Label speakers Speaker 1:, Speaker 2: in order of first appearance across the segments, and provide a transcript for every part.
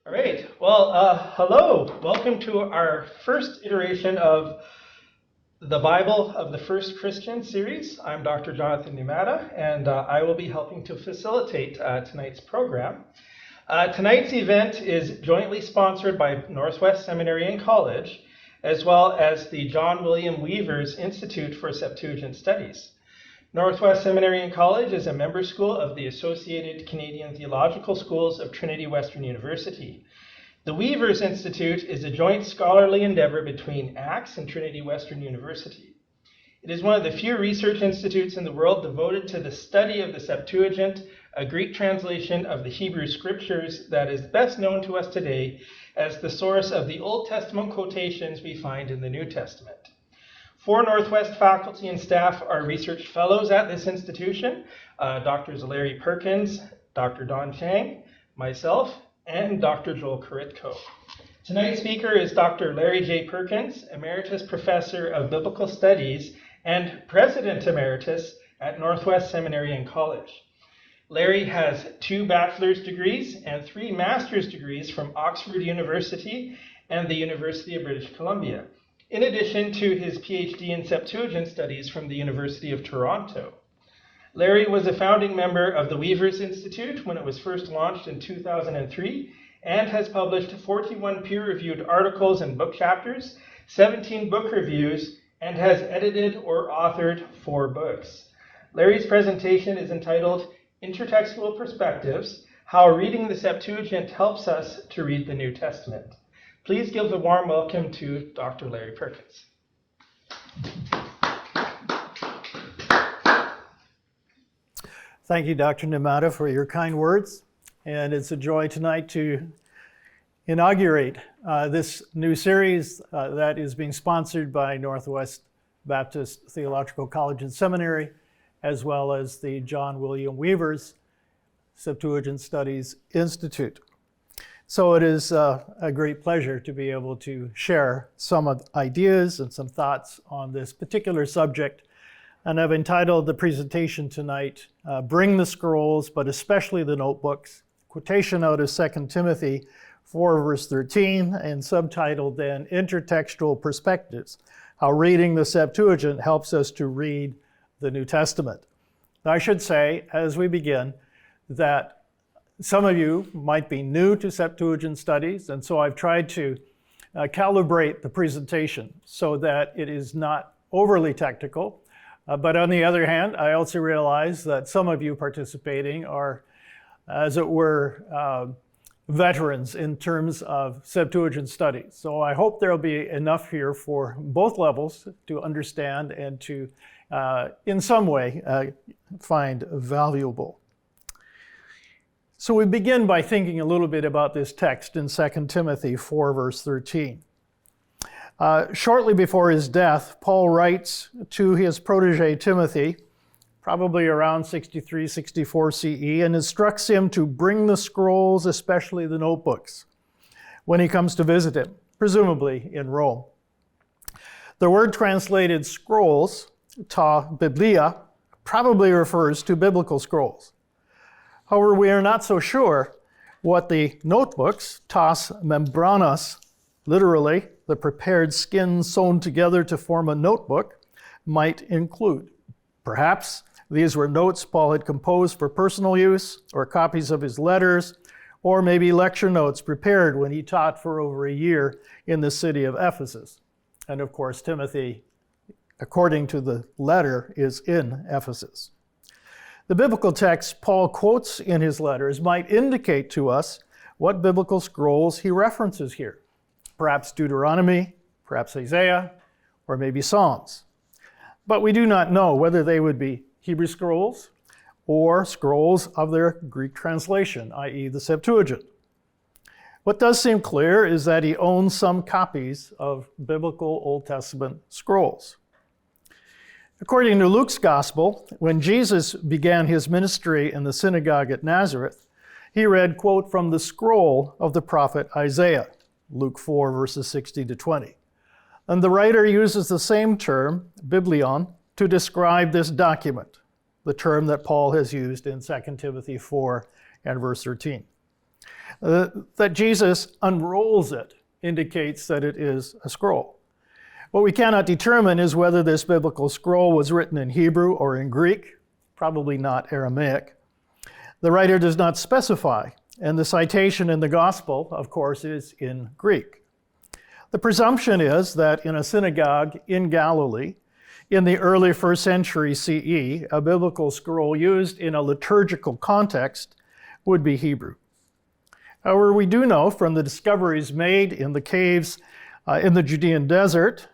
Speaker 1: All right. Well, hello. Welcome to our first iteration of the Bible of the First Christian series. I'm Dr. Jonathan Numata, and I will be helping to facilitate tonight's program. Tonight's event is jointly sponsored by Northwest Seminary and College, as well as the John William Weaver's Institute for Septuagint Studies. Northwest Seminary and College is a member school of the Associated Canadian Theological Schools of Trinity Western University. The Weaver's Institute is a joint scholarly endeavor between ACTS and Trinity Western University. It is one of the few research institutes in the world devoted to the study of the Septuagint, a Greek translation of the Hebrew Scriptures that is best known to us today as the source of the Old Testament quotations we find in the New Testament. 4 Northwest faculty and staff are research fellows at this institution, Drs. Larry Perkins, Dr. Don Chang, myself, and Dr. Joel Koritko. Tonight's speaker is Dr. Larry J. Perkins, Emeritus Professor of Biblical Studies and President Emeritus at Northwest Seminary and College. Larry has 2 bachelor's degrees and 3 master's degrees from Oxford University and the University of British Columbia, in addition to his PhD in Septuagint Studies from the University of Toronto. Larry was a founding member of the Weaver's Institute when it was first launched in 2003 and has published 41 peer-reviewed articles and book chapters, 17 book reviews, and has edited or authored 4 books. Larry's presentation is entitled Intertextual Perspectives: How Reading the Septuagint Helps Us to Read the New Testament. Please give a warm welcome to Dr. Larry Perkins.
Speaker 2: Thank you, Dr. Numata, for your kind words. And it's a joy tonight to inaugurate this new series that is being sponsored by Northwest Baptist Theological College and Seminary, as well as the John William Weaver's Septuagint Studies Institute. So it is a great pleasure to be able to share some ideas and some thoughts on this particular subject. And I've entitled the presentation tonight, Bring the Scrolls, but especially the Notebooks, quotation out of 2 Timothy 4, verse 13, and subtitled then, Intertextual Perspectives: How Reading the Septuagint Helps Us to Read the New Testament. Now, I should say, as we begin, that some of you might be new to Septuagint studies, and so I've tried to calibrate the presentation so that it is not overly technical. But on the other hand, I also realize that some of you participating are, as it were, veterans in terms of Septuagint studies. So I hope there'll be enough here for both levels to understand and to, in some way, find valuable. So we begin by thinking a little bit about this text in 2 Timothy 4, verse 13. Shortly before his death, Paul writes to his protege Timothy, probably around 63, 64 CE, and instructs him to bring the scrolls, especially the notebooks, when he comes to visit him, presumably in Rome. The word translated scrolls, ta biblia, probably refers to biblical scrolls. However, we are not so sure what the notebooks, tas membranas, literally the prepared skin sewn together to form a notebook, might include. Perhaps these were notes Paul had composed for personal use, or copies of his letters, or maybe lecture notes prepared when he taught for over a year in the city of Ephesus. And of course, Timothy, according to the letter, is in Ephesus. The biblical text Paul quotes in his letters might indicate to us what biblical scrolls he references here. Perhaps Deuteronomy, perhaps Isaiah, or maybe Psalms. But we do not know whether they would be Hebrew scrolls or scrolls of their Greek translation, i.e. the Septuagint. What does seem clear is that he owns some copies of biblical Old Testament scrolls. According to Luke's Gospel, when Jesus began his ministry in the synagogue at Nazareth, he read, quote, from the scroll of the prophet Isaiah, Luke 4, verses 60 to 20. And the writer uses the same term, biblion, to describe this document, the term that Paul has used in 2 Timothy 4 and verse 13. That Jesus unrolls it indicates that it is a scroll. What we cannot determine is whether this biblical scroll was written in Hebrew or in Greek, probably not Aramaic. The writer does not specify, and the citation in the gospel, of course, is in Greek. The presumption is that in a synagogue in Galilee, in the early 1st century CE, a biblical scroll used in a liturgical context would be Hebrew. However, we do know from the discoveries made in the caves in the Judean desert,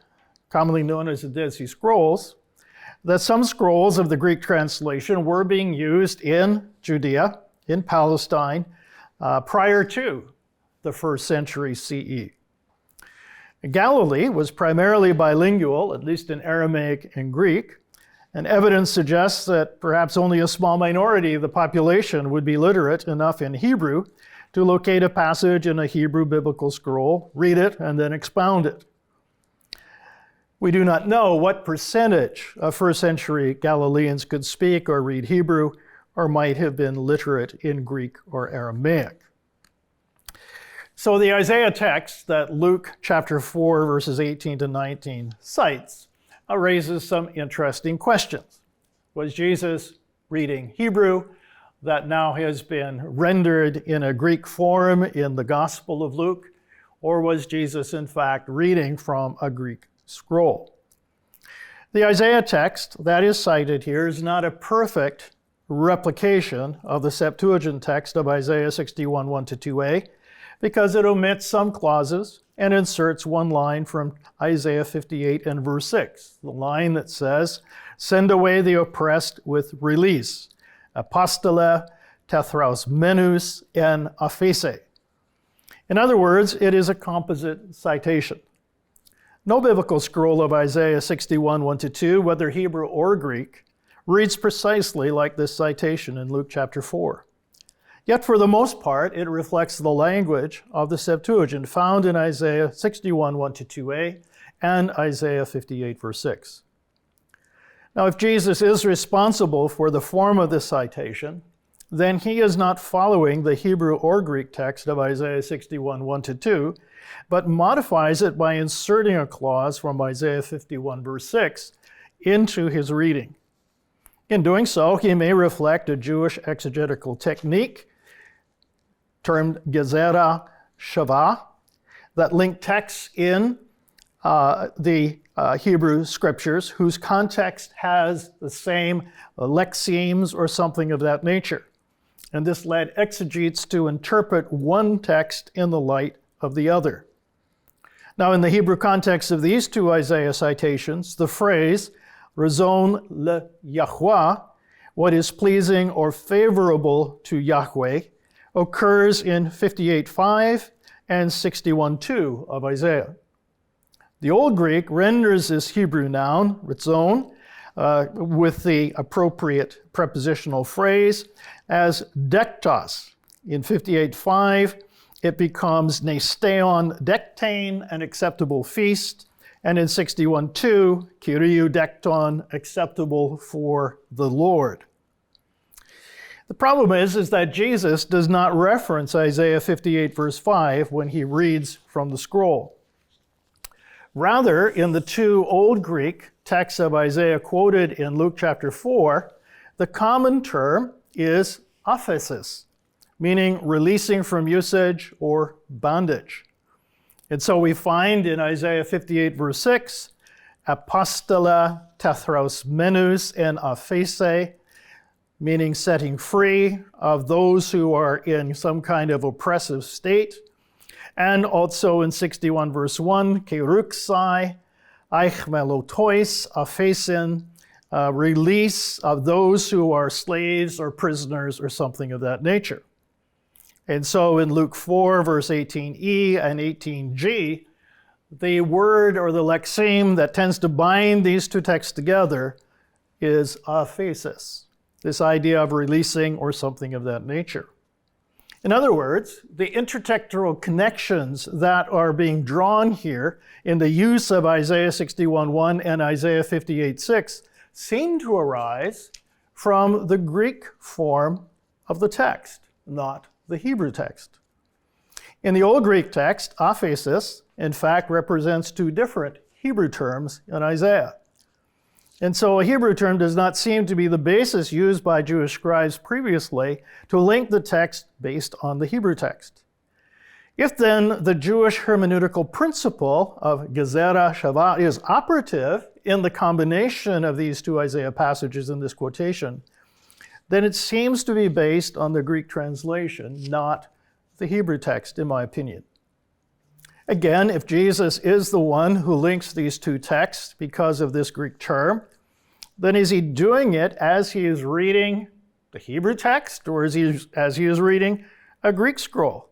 Speaker 2: commonly known as the Dead Sea Scrolls, that some scrolls of the Greek translation were being used in Judea, in Palestine, prior to the 1st century CE. Galilee was primarily bilingual, at least in Aramaic and Greek, and evidence suggests that perhaps only a small minority of the population would be literate enough in Hebrew to locate a passage in a Hebrew biblical scroll, read it, and then expound it. We do not know what percentage of 1st century Galileans could speak or read Hebrew or might have been literate in Greek or Aramaic. So the Isaiah text that Luke chapter 4, verses 18 to 19 cites raises some interesting questions. Was Jesus reading Hebrew that now has been rendered in a Greek form in the Gospel of Luke, or was Jesus in fact reading from a Greek scroll? The Isaiah text that is cited here is not a perfect replication of the Septuagint text of Isaiah 61, 1-2a, because it omits some clauses and inserts one line from Isaiah 58 and verse 6, the line that says, "Send away the oppressed with release, apostole, tethros menus, and aphese." In other words, it is a composite citation. No biblical scroll of Isaiah 61, 1-2, whether Hebrew or Greek, reads precisely like this citation in Luke chapter 4. Yet for the most part, it reflects the language of the Septuagint found in Isaiah 61, 1-2a and Isaiah 58, verse 6. Now, if Jesus is responsible for the form of this citation, then he is not following the Hebrew or Greek text of Isaiah 61, 1-2, but modifies it by inserting a clause from Isaiah 51, verse 6 into his reading. In doing so, he may reflect a Jewish exegetical technique termed gezerah shavah that link texts in the Hebrew scriptures whose context has the same lexemes or something of that nature. And this led exegetes to interpret one text in the light of the other. Now, in the Hebrew context of these two Isaiah citations, the phrase razon le Yahweh, what is pleasing or favorable to Yahweh, occurs in 58:5 and 61:2 of Isaiah. The Old Greek renders this Hebrew noun, razon, with the appropriate prepositional phrase as dektos. In 58:5, it becomes nesteon dektain, an acceptable feast, and in 61:2, kyriou dekton, acceptable for the Lord. The problem is that Jesus does not reference Isaiah 58, verse 5 when he reads from the scroll. Rather, in the two Old Greek texts of Isaiah quoted in Luke chapter 4, the common term is aphesis, meaning releasing from usage or bondage. And so we find in Isaiah 58, verse 6, apostole, tethros menus, and aphese, meaning setting free of those who are in some kind of oppressive state. And also in 61 verse 1, keruxai, eichmelotois, aphesin, release of those who are slaves or prisoners or something of that nature. And so in Luke 4 verse 18e and 18g, the word or the lexeme that tends to bind these two texts together is aphesis. This idea of releasing or something of that nature. In other words, the intertextual connections that are being drawn here in the use of Isaiah 61:1 and Isaiah 58:6 seem to arise from the Greek form of the text, not the Hebrew text. In the Old Greek text, aphesis, in fact, represents two different Hebrew terms in Isaiah. And so a Hebrew term does not seem to be the basis used by Jewish scribes previously to link the text based on the Hebrew text. If then the Jewish hermeneutical principle of gezerah shavah is operative in the combination of these two Isaiah passages in this quotation, then it seems to be based on the Greek translation, not the Hebrew text, in my opinion. Again, if Jesus is the one who links these two texts because of this Greek term, then is he doing it as he is reading the Hebrew text, or as he is reading a Greek scroll?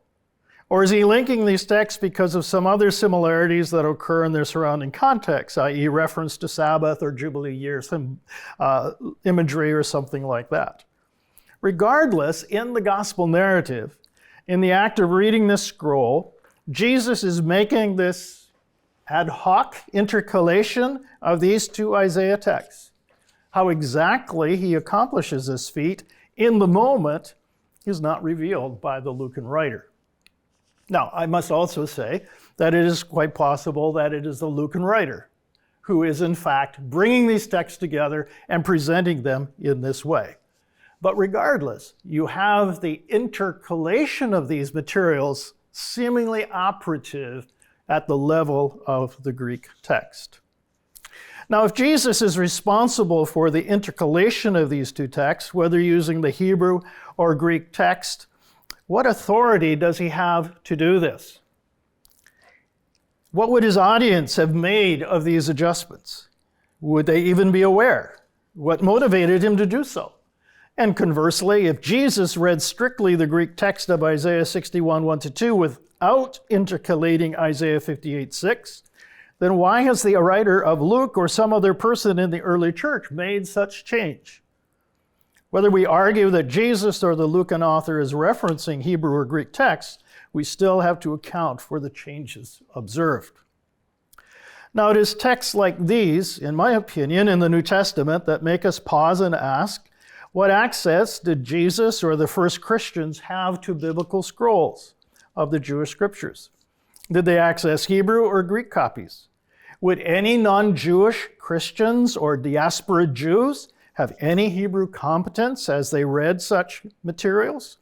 Speaker 2: Or is he linking these texts because of some other similarities that occur in their surrounding context, i.e. reference to Sabbath or Jubilee year, some imagery or something like that? Regardless, in the gospel narrative, in the act of reading this scroll, Jesus is making this ad hoc intercalation of these two Isaiah texts. How exactly he accomplishes this feat in the moment is not revealed by the Lucan writer. Now, I must also say that it is quite possible that it is the Lucan writer who is in fact bringing these texts together and presenting them in this way. But regardless, you have the intercalation of these materials seemingly operative at the level of the Greek text. Now, if Jesus is responsible for the intercalation of these two texts, whether using the Hebrew or Greek text, what authority does he have to do this? What would his audience have made of these adjustments? Would they even be aware? What motivated him to do so? And conversely, if Jesus read strictly the Greek text of Isaiah 61, 1-2 without intercalating Isaiah 58, 6, then why has the writer of Luke or some other person in the early church made such change? Whether we argue that Jesus or the Lucan author is referencing Hebrew or Greek texts, we still have to account for the changes observed. Now, it is texts like these, in my opinion, in the New Testament that make us pause and ask, what access did Jesus or the first Christians have to biblical scrolls of the Jewish scriptures? Did they access Hebrew or Greek copies? Would any non-Jewish Christians or diaspora Jews have any Hebrew competence as they read such materials?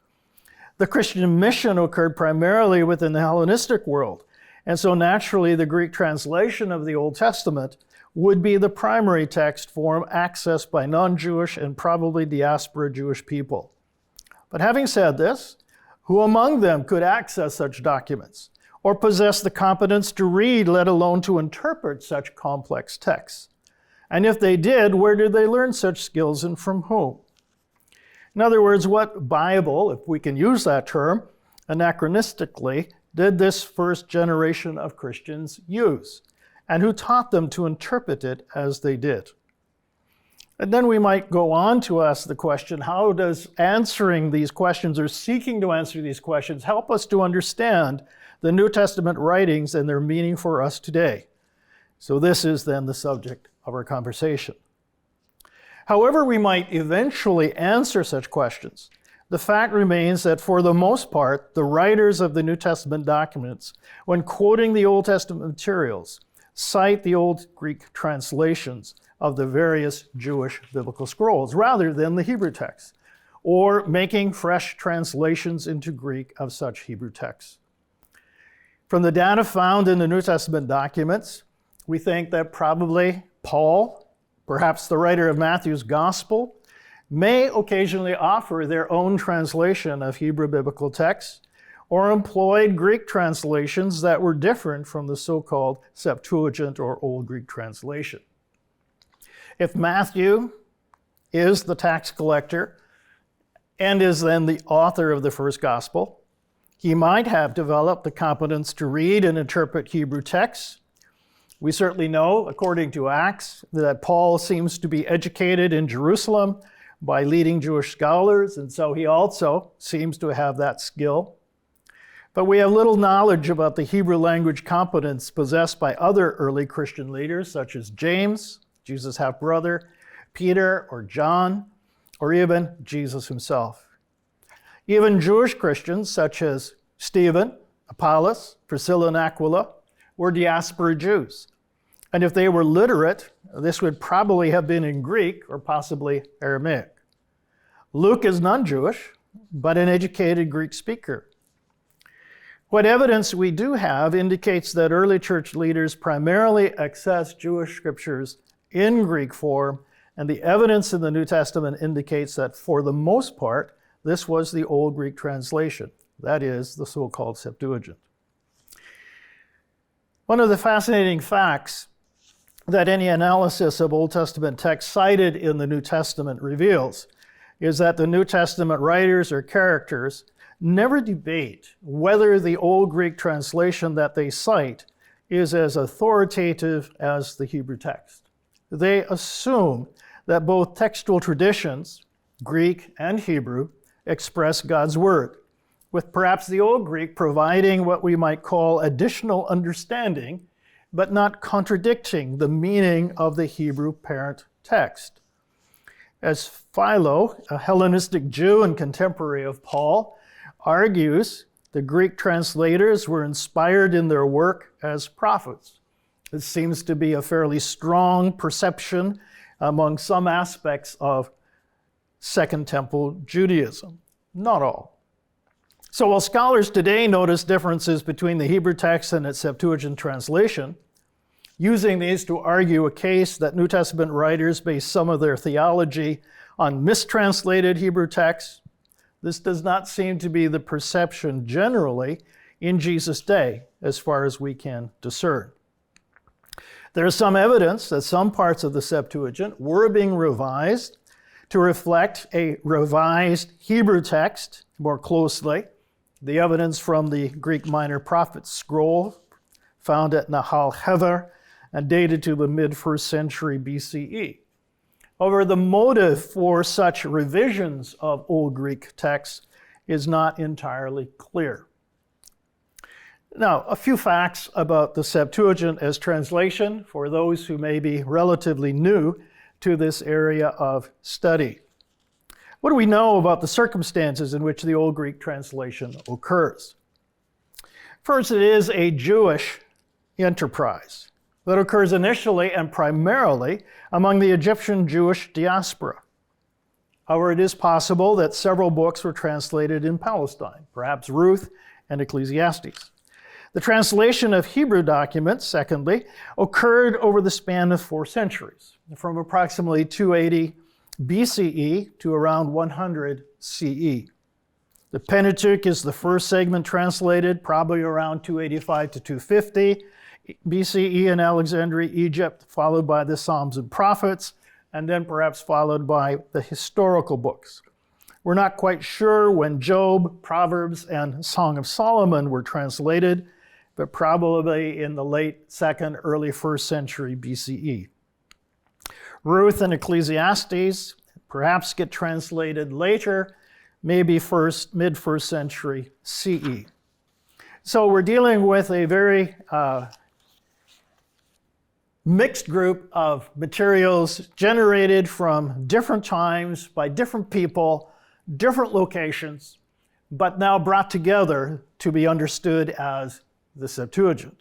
Speaker 2: The Christian mission occurred primarily within the Hellenistic world, and so naturally the Greek translation of the Old Testament would be the primary text form accessed by non-Jewish and probably diaspora Jewish people. But having said this, who among them could access such documents or possess the competence to read, let alone to interpret such complex texts? And if they did, where did they learn such skills and from whom? In other words, what Bible, if we can use that term, anachronistically, did this first generation of Christians use? And who taught them to interpret it as they did? And then we might go on to ask the question, how does answering these questions or seeking to answer these questions help us to understand the New Testament writings and their meaning for us today? So this is then the subject of our conversation. However we might eventually answer such questions, the fact remains that for the most part, the writers of the New Testament documents, when quoting the Old Testament materials, cite the Old Greek translations of the various Jewish biblical scrolls rather than the Hebrew text, or making fresh translations into Greek of such Hebrew texts. From the data found in the New Testament documents, we think that probably Paul, perhaps the writer of Matthew's Gospel, may occasionally offer their own translation of Hebrew biblical texts or employed Greek translations that were different from the so-called Septuagint or Old Greek translation. If Matthew is the tax collector and is then the author of the first gospel, he might have developed the competence to read and interpret Hebrew texts. We certainly know, according to Acts, that Paul seems to be educated in Jerusalem by leading Jewish scholars, and so he also seems to have that skill. But we have little knowledge about the Hebrew language competence possessed by other early Christian leaders, such as James, Jesus' half-brother, Peter or John, or even Jesus himself. Even Jewish Christians such as Stephen, Apollos, Priscilla, and Aquila were diaspora Jews. And if they were literate, this would probably have been in Greek or possibly Aramaic. Luke is non-Jewish, but an educated Greek speaker. What evidence we do have indicates that early church leaders primarily accessed Jewish scriptures in Greek form, and the evidence in the New Testament indicates that for the most part, this was the Old Greek translation, that is, the so-called Septuagint. One of the fascinating facts that any analysis of Old Testament texts cited in the New Testament reveals is that the New Testament writers or characters never debate whether the Old Greek translation that they cite is as authoritative as the Hebrew text. They assume that both textual traditions, Greek and Hebrew, express God's word, with perhaps the Old Greek providing what we might call additional understanding, but not contradicting the meaning of the Hebrew parent text. As Philo, a Hellenistic Jew and contemporary of Paul, argues, the Greek translators were inspired in their work as prophets. This seems to be a fairly strong perception among some aspects of Second Temple Judaism. Not all. So while scholars today notice differences between the Hebrew text and its Septuagint translation, using these to argue a case that New Testament writers base some of their theology on mistranslated Hebrew texts, this does not seem to be the perception generally in Jesus' day, as far as we can discern. There is some evidence that some parts of the Septuagint were being revised to reflect a revised Hebrew text more closely. The evidence from the Greek Minor Prophet scroll found at Nahal Hever and dated to the mid-1st century BCE. However, the motive for such revisions of Old Greek texts is not entirely clear. Now, a few facts about the Septuagint as translation for those who may be relatively new to this area of study. What do we know about the circumstances in which the Old Greek translation occurs? First, it is a Jewish enterprise that occurs initially and primarily among the Egyptian Jewish diaspora. However, it is possible that several books were translated in Palestine, perhaps Ruth and Ecclesiastes. The translation of Hebrew documents, secondly, occurred over the span of 4 centuries, from approximately 280 BCE to around 100 CE. The Pentateuch is the first segment translated, probably around 285 to 250 BCE in Alexandria, Egypt, followed by the Psalms and Prophets, and then perhaps followed by the historical books. We're not quite sure when Job, Proverbs, and Song of Solomon were translated, but probably in the late 2nd, early 1st century BCE. Ruth and Ecclesiastes perhaps get translated later, maybe mid-1st century CE. So we're dealing with a very mixed group of materials generated from different times by different people, different locations, but now brought together to be understood as the Septuagint.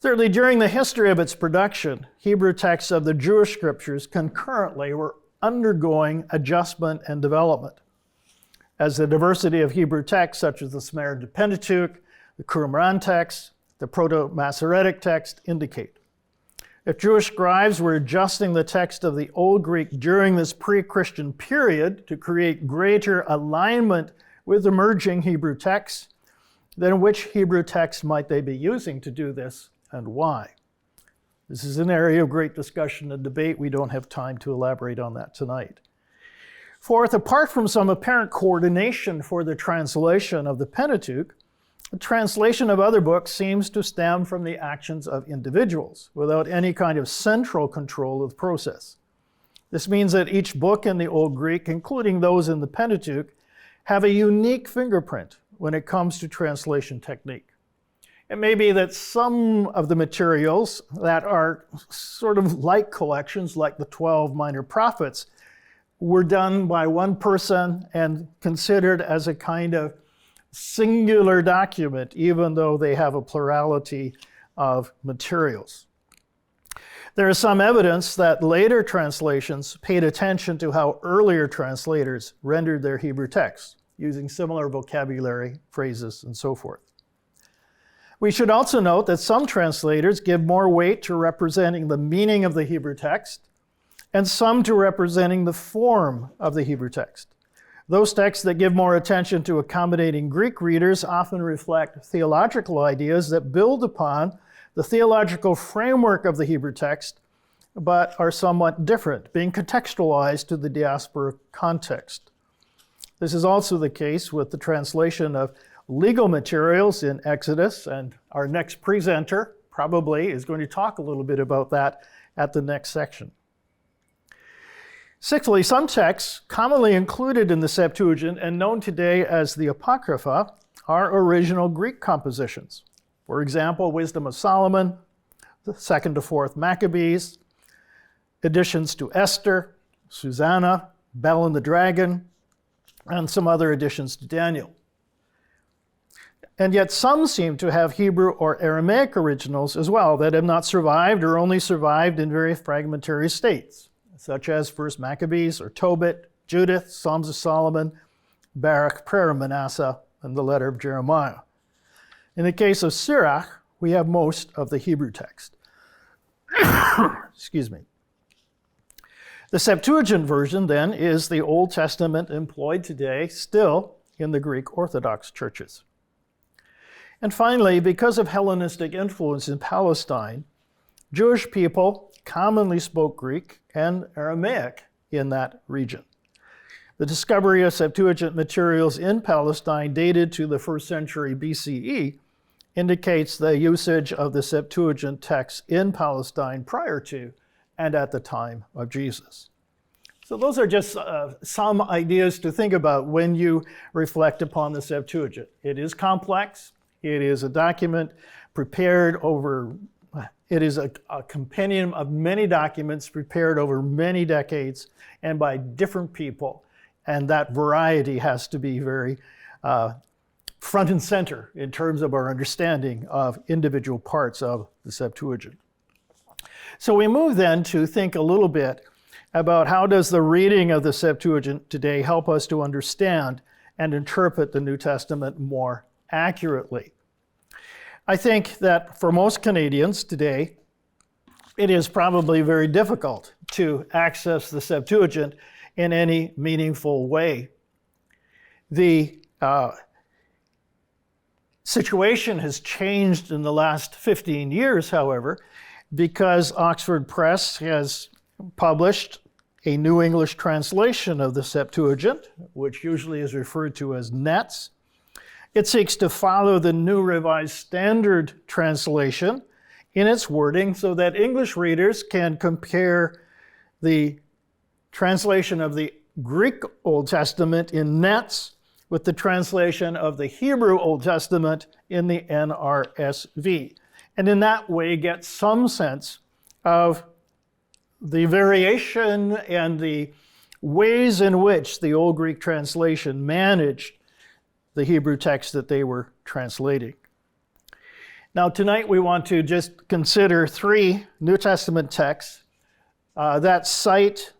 Speaker 2: Thirdly, during the history of its production, Hebrew texts of the Jewish scriptures concurrently were undergoing adjustment and development, as the diversity of Hebrew texts, such as the Samaritan Pentateuch, the Qumran text, the Proto-Masoretic text, indicate. If Jewish scribes were adjusting the text of the Old Greek during this pre-Christian period to create greater alignment with emerging Hebrew texts, then which Hebrew text might they be using to do this, and why? This is an area of great discussion and debate. We don't have time to elaborate on that tonight. Fourth, apart from some apparent coordination for the translation of the Pentateuch, the translation of other books seems to stem from the actions of individuals without any kind of central control of the process. This means that each book in the Old Greek, including those in the Pentateuch, have a unique fingerprint when it comes to translation technique. It may be that some of the materials that are sort of like collections, like the 12 minor prophets, were done by one person and considered as a kind of singular document, even though they have a plurality of materials. There is some evidence that later translations paid attention to how earlier translators rendered their Hebrew texts, using similar vocabulary, phrases, and so forth. We should also note that some translators give more weight to representing the meaning of the Hebrew text, and some to representing the form of the Hebrew text. Those texts that give more attention to accommodating Greek readers often reflect theological ideas that build upon the theological framework of the Hebrew text, but are somewhat different, being contextualized to the diaspora context. This is also the case with the translation of legal materials in Exodus, and our next presenter probably is going to talk a little bit about that at the next section. Sixthly, some texts commonly included in the Septuagint and known today as the Apocrypha are original Greek compositions. For example, Wisdom of Solomon, the 2nd to 4th Maccabees, additions to Esther, Susanna, Bel and the Dragon, and some other additions to Daniel. And yet some seem to have Hebrew or Aramaic originals as well that have not survived or only survived in very fragmentary states, such as 1st Maccabees or Tobit, Judith, Psalms of Solomon, Baruch, Prayer of Manasseh, and the letter of Jeremiah. In the case of Sirach, we have most of the Hebrew text. Excuse me. The Septuagint version, then, is the Old Testament employed today still in the Greek Orthodox churches. And finally, because of Hellenistic influence in Palestine, Jewish people commonly spoke Greek and Aramaic in that region. The discovery of Septuagint materials in Palestine dated to the 1st century BCE indicates the usage of the Septuagint text in Palestine prior to and at the time of Jesus. So those are just some ideas to think about when you reflect upon the Septuagint. It is complex. It is a document prepared over, it is a compendium of many documents prepared over many decades and by different people. And that variety has to be very front and center in terms of our understanding of individual parts of the Septuagint. So we move then to think a little bit about how does the reading of the Septuagint today help us to understand and interpret the New Testament more accurately. I think that for most Canadians today, it is probably very difficult to access the Septuagint in any meaningful way. The situation has changed in the last 15 years, however, because Oxford Press has published a New English translation of the Septuagint, which usually is referred to as NETS. It seeks to follow the New Revised Standard Translation in its wording so that English readers can compare the translation of the Greek Old Testament in NETS with the translation of the Hebrew Old Testament in the NRSV. And in that way get some sense of the variation and the ways in which the Old Greek translation managed the Hebrew text that they were translating. Now tonight we want to just consider 3 New Testament texts that cite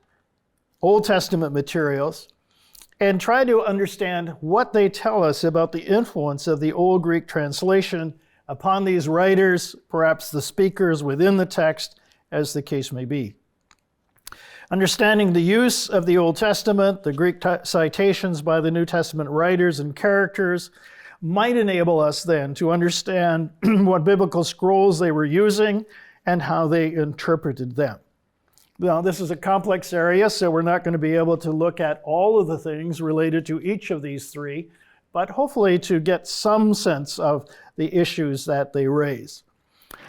Speaker 2: Old Testament materials and try to understand what they tell us about the influence of the Old Greek translation upon these writers, perhaps the speakers within the text, as the case may be. Understanding the use of the Old Testament, the Greek citations by the New Testament writers and characters, might enable us then to understand what biblical scrolls they were using and how they interpreted them. Now, this is a complex area, so we're not going to be able to look at all of the things related to each of these 3, but hopefully to get some sense of the issues that they raise.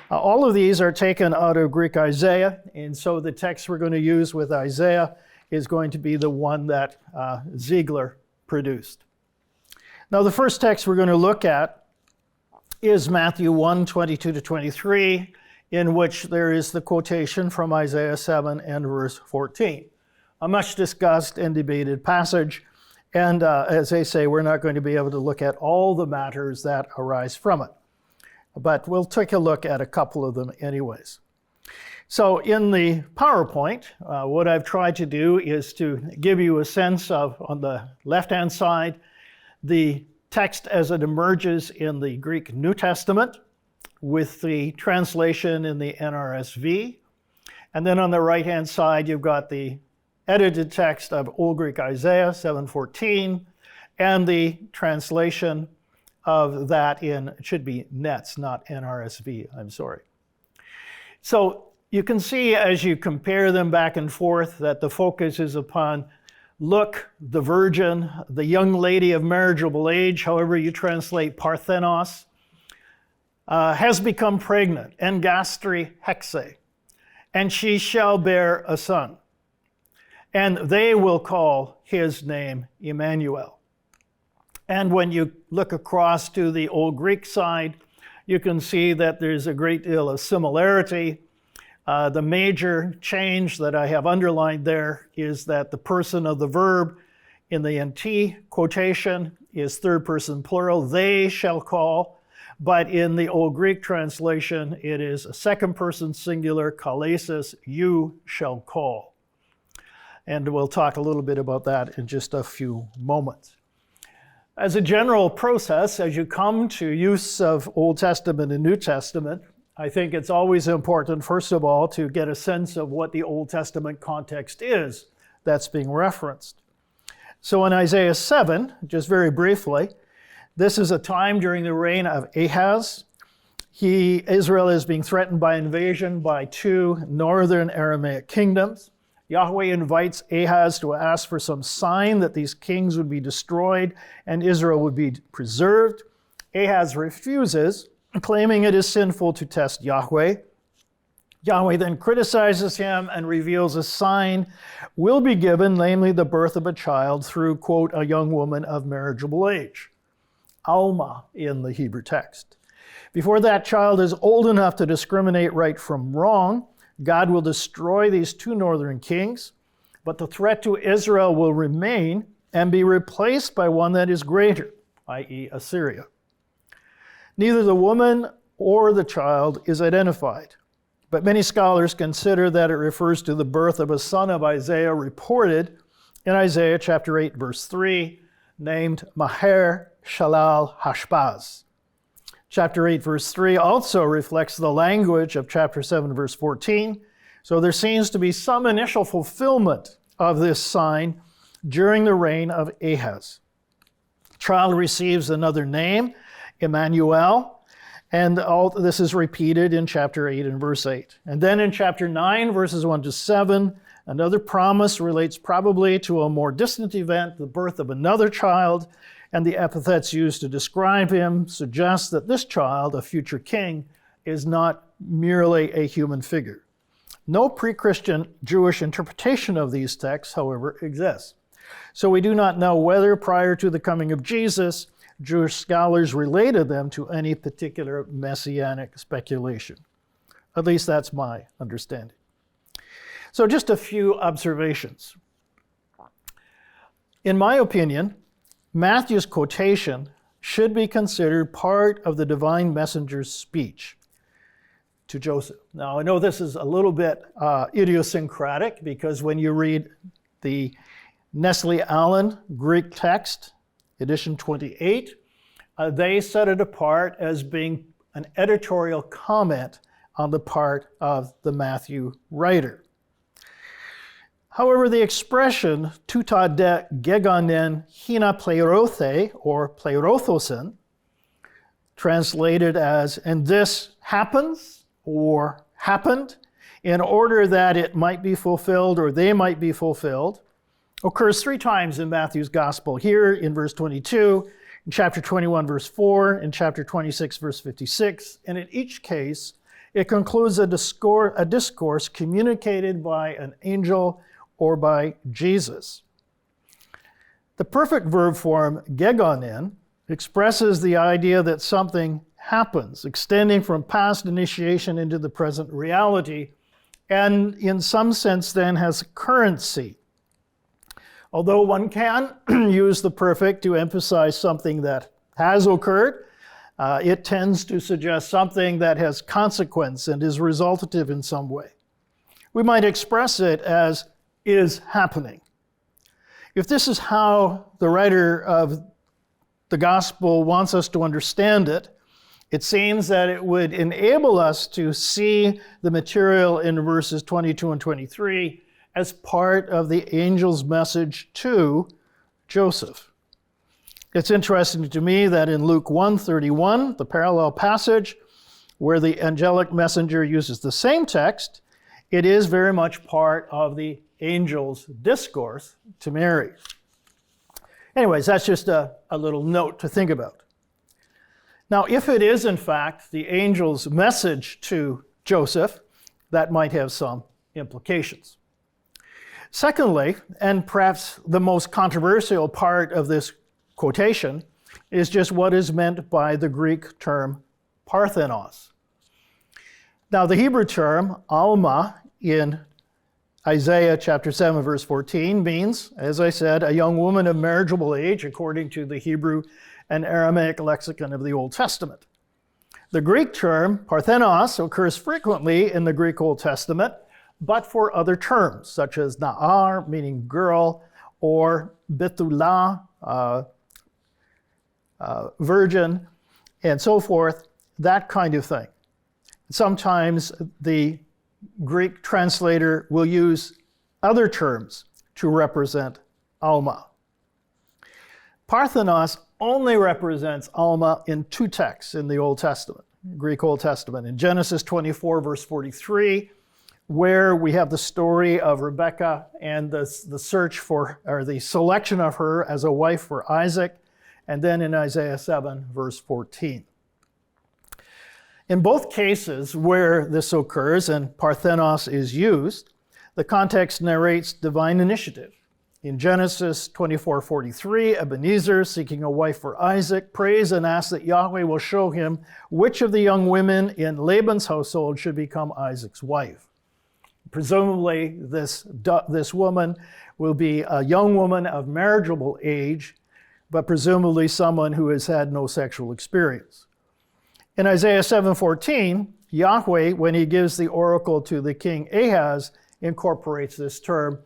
Speaker 2: All of these are taken out of Greek Isaiah, and so the text we're going to use with Isaiah is going to be the one that Ziegler produced. Now, the first text we're going to look at is Matthew 1, 22 to 23, in which there is the quotation from Isaiah 7 and verse 14. a much discussed and debated passage. And as they say, we're not going to be able to look at all the matters that arise from it. But we'll take a look at a couple of them anyways. So in the PowerPoint, what I've tried to do is to give you a sense of, on the left-hand side, the text as it emerges in the Greek New Testament with the translation in the NRSV. And then on the right-hand side, you've got the edited text of Old Greek Isaiah 7:14 and the translation of that in, it should be NETS, not NRSV, I'm sorry. So you can see as you compare them back and forth that the focus is upon, look, the virgin, the young lady of marriageable age, however you translate Parthenos, has become pregnant, engastri hexe, and she shall bear a son. And they will call his name Emmanuel. And when you look across to the Old Greek side, you can see that there's a great deal of similarity. The major change that I have underlined there is that the person of the verb in the NT quotation is third person plural, they shall call, but in the Old Greek translation, it is a second person singular, kalesis, you shall call. And we'll talk a little bit about that in just a few moments. As a general process, as you come to use of Old Testament and New Testament, I think it's always important, first of all, to get a sense of what the Old Testament context is that's being referenced. So in Isaiah 7, just very briefly, this is a time during the reign of Ahaz. Israel is being threatened by invasion by two northern Aramaic kingdoms. Yahweh invites Ahaz to ask for some sign that these kings would be destroyed and Israel would be preserved. Ahaz refuses, claiming it is sinful to test Yahweh. Yahweh then criticizes him and reveals a sign will be given, namely the birth of a child through, quote, a young woman of marriageable age. Alma in the Hebrew text. Before that child is old enough to discriminate right from wrong, God will destroy these two northern kings, but the threat to Israel will remain and be replaced by one that is greater, i.e. Assyria. Neither the woman or the child is identified, but many scholars consider that it refers to the birth of a son of Isaiah reported in Isaiah chapter 8, verse 3, named Maher Shalal Hashbaz. Chapter 8, verse 3 also reflects the language of chapter 7, verse 14. So there seems to be some initial fulfillment of this sign during the reign of Ahaz. The child receives another name, Emmanuel, and all this is repeated in chapter 8 and verse 8. And then in chapter 9, verses 1 to 7, another promise relates probably to a more distant event, the birth of another child, and the epithets used to describe him suggest that this child, a future king, is not merely a human figure. No pre-Christian Jewish interpretation of these texts, however, exists. So we do not know whether prior to the coming of Jesus, Jewish scholars related them to any particular messianic speculation. At least that's my understanding. So just a few observations. In my opinion, Matthew's quotation should be considered part of the divine messenger's speech to Joseph. Now, I know this is a little bit idiosyncratic because when you read the Nestle Allen Greek text, edition 28, they set it apart as being an editorial comment on the part of the Matthew writer. However, the expression tuta de gegonen hina plerothe, or plerothosen, translated as, and this happens, or happened, in order that it might be fulfilled, or they might be fulfilled, occurs 3 times in Matthew's gospel. Here in verse 22, in chapter 21, verse 4, in chapter 26, verse 56, and in each case, it concludes a discourse communicated by an angel or by Jesus. The perfect verb form gegonen expresses the idea that something happens, extending from past initiation into the present reality, and in some sense then has currency. Although one can use the perfect to emphasize something that has occurred, it tends to suggest something that has consequence and is resultative in some way. We might express it as is happening. If this is how the writer of the gospel wants us to understand it, it seems that it would enable us to see the material in verses 22 and 23 as part of the angel's message to Joseph. It's interesting to me that in Luke 1:31, the parallel passage where the angelic messenger uses the same text, it is very much part of the angel's discourse to Mary. Anyways, that's just a little note to think about. Now, if it is in fact the angel's message to Joseph, that might have some implications. Secondly, and perhaps the most controversial part of this quotation, is just what is meant by the Greek term parthenos. Now, the Hebrew term alma in Isaiah chapter 7, verse 14 means, as I said, a young woman of marriageable age, according to the Hebrew and Aramaic lexicon of the Old Testament. The Greek term parthenos occurs frequently in the Greek Old Testament, but for other terms, such as na'ar, meaning girl, or bethulah, virgin, and so forth, that kind of thing. Sometimes the Greek translator will use other terms to represent Alma. Parthenos only represents Alma in two texts in the Old Testament, Greek Old Testament. In Genesis 24, verse 43, where we have the story of Rebekah and the search for, or the selection of her as a wife for Isaac, and then in Isaiah 7, verse 14. In both cases where this occurs and parthenos is used, the context narrates divine initiative. In Genesis 24:43, Ebenezer, seeking a wife for Isaac, prays and asks that Yahweh will show him which of the young women in Laban's household should become Isaac's wife. Presumably, this woman will be a young woman of marriageable age, but presumably someone who has had no sexual experience. In Isaiah 7:14, Yahweh, when he gives the oracle to the king Ahaz, incorporates this term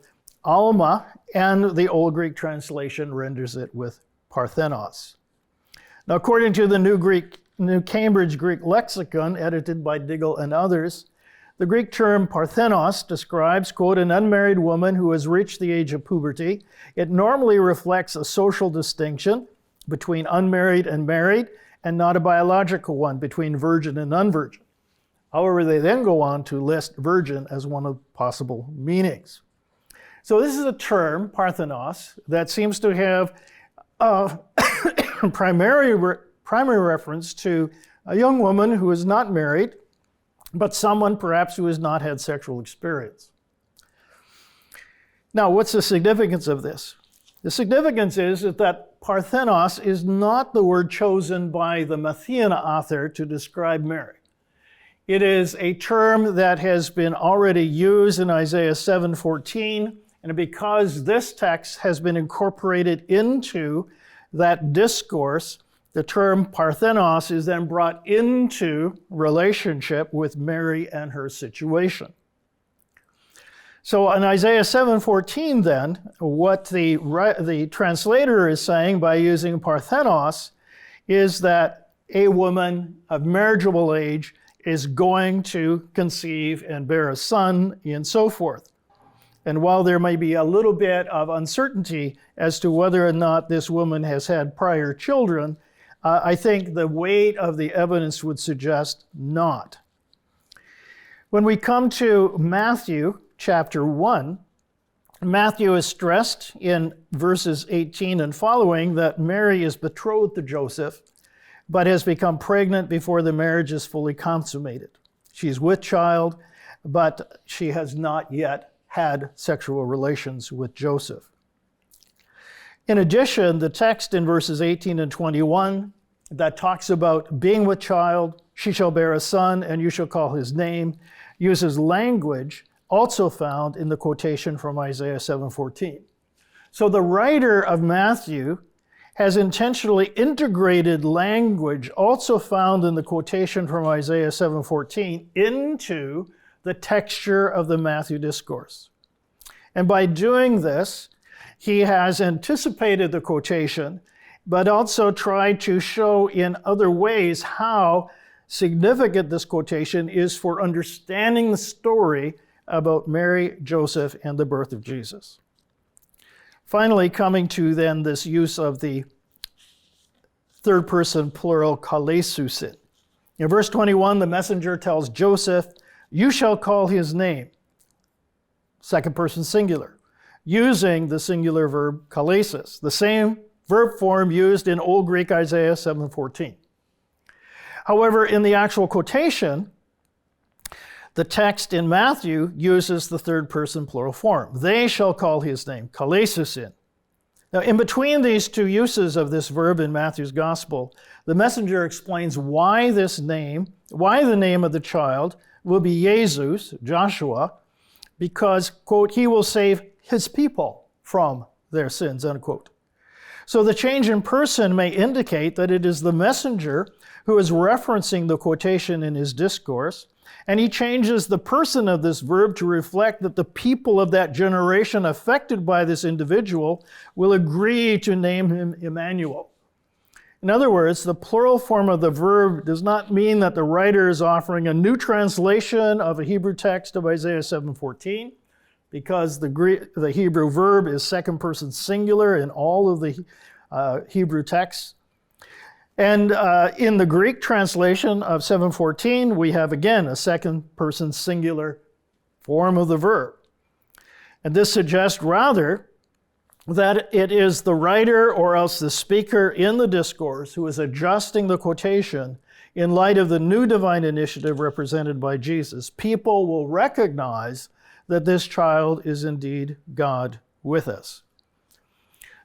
Speaker 2: Alma, and the Old Greek translation renders it with parthenos. Now, according to the New Cambridge Greek Lexicon, edited by Diggle and others, the Greek term parthenos describes, quote, an unmarried woman who has reached the age of puberty. It normally reflects a social distinction between unmarried and married, and not a biological one between virgin and unvirgin. However, they then go on to list virgin as one of possible meanings. So this is a term, parthenos, that seems to have a primary reference to a young woman who is not married, but someone perhaps who has not had sexual experience. Now, what's the significance of this? The significance is that parthenos is not the word chosen by the Matthean author to describe Mary. It is a term that has been already used in Isaiah 7:14, and because this text has been incorporated into that discourse, the term parthenos is then brought into relationship with Mary and her situation. So in Isaiah 7:14 then, what the translator is saying by using parthenos is that a woman of marriageable age is going to conceive and bear a son and so forth. And while there may be a little bit of uncertainty as to whether or not this woman has had prior children, I think the weight of the evidence would suggest not. When we come to Matthew chapter 1, Matthew is stressed in verses 18 and following that Mary is betrothed to Joseph, but has become pregnant before the marriage is fully consummated. She's with child, but she has not yet had sexual relations with Joseph. In addition, the text in verses 18 and 21 that talks about being with child, she shall bear a son, and you shall call his name, uses language also found in the quotation from Isaiah 7:14. So the writer of Matthew has intentionally integrated language also found in the quotation from Isaiah 7:14 into the texture of the Matthew discourse. And by doing this, he has anticipated the quotation, but also tried to show in other ways how significant this quotation is for understanding the story about Mary, Joseph, and the birth of Jesus. Finally, coming to then this use of the third person plural kalesusin. In verse 21, the messenger tells Joseph, "You shall call his name," second person singular, using the singular verb kalesis, the same verb form used in Old Greek Isaiah 7:14. However, in the actual quotation, the text in Matthew uses the third person plural form. They shall call his name, kalesusin. Now, in between these two uses of this verb in Matthew's gospel, the messenger explains why the name of the child will be Jesus, Joshua, because, quote, he will save his people from their sins, unquote. So the change in person may indicate that it is the messenger who is referencing the quotation in his discourse, and he changes the person of this verb to reflect that the people of that generation affected by this individual will agree to name him Emmanuel. In other words, the plural form of the verb does not mean that the writer is offering a new translation of a Hebrew text of Isaiah 7:14, because the Hebrew verb is second person singular in all of the Hebrew texts. And in the Greek translation of 7:14, we have again a second person singular form of the verb. And this suggests rather that it is the writer or else the speaker in the discourse who is adjusting the quotation in light of the new divine initiative represented by Jesus. People will recognize that this child is indeed God with us.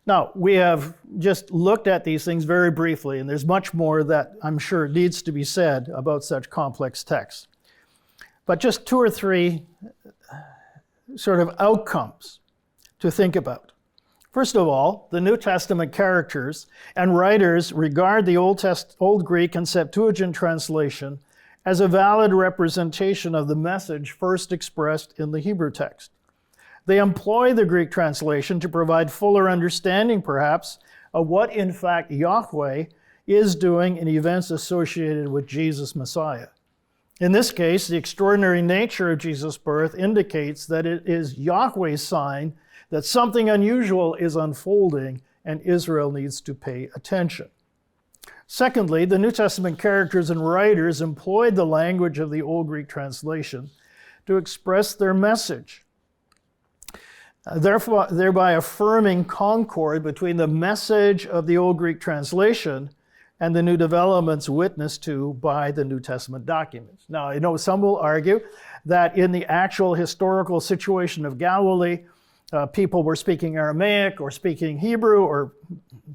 Speaker 2: Now, we have just looked at these things very briefly, and there's much more that I'm sure needs to be said about such complex texts. But just two or three sort of outcomes to think about. First of all, the New Testament characters and writers regard the Old Greek and Septuagint translation as a valid representation of the message first expressed in the Hebrew text. They employ the Greek translation to provide fuller understanding, perhaps, of what in fact Yahweh is doing in events associated with Jesus Messiah. In this case, the extraordinary nature of Jesus' birth indicates that it is Yahweh's sign that something unusual is unfolding and Israel needs to pay attention. Secondly, the New Testament characters and writers employed the language of the Old Greek translation to express their message, thereby affirming concord between the message of the Old Greek translation and the new developments witnessed to by the New Testament documents. Now, I know some will argue that in the actual historical situation of Galilee, people were speaking Aramaic or speaking Hebrew or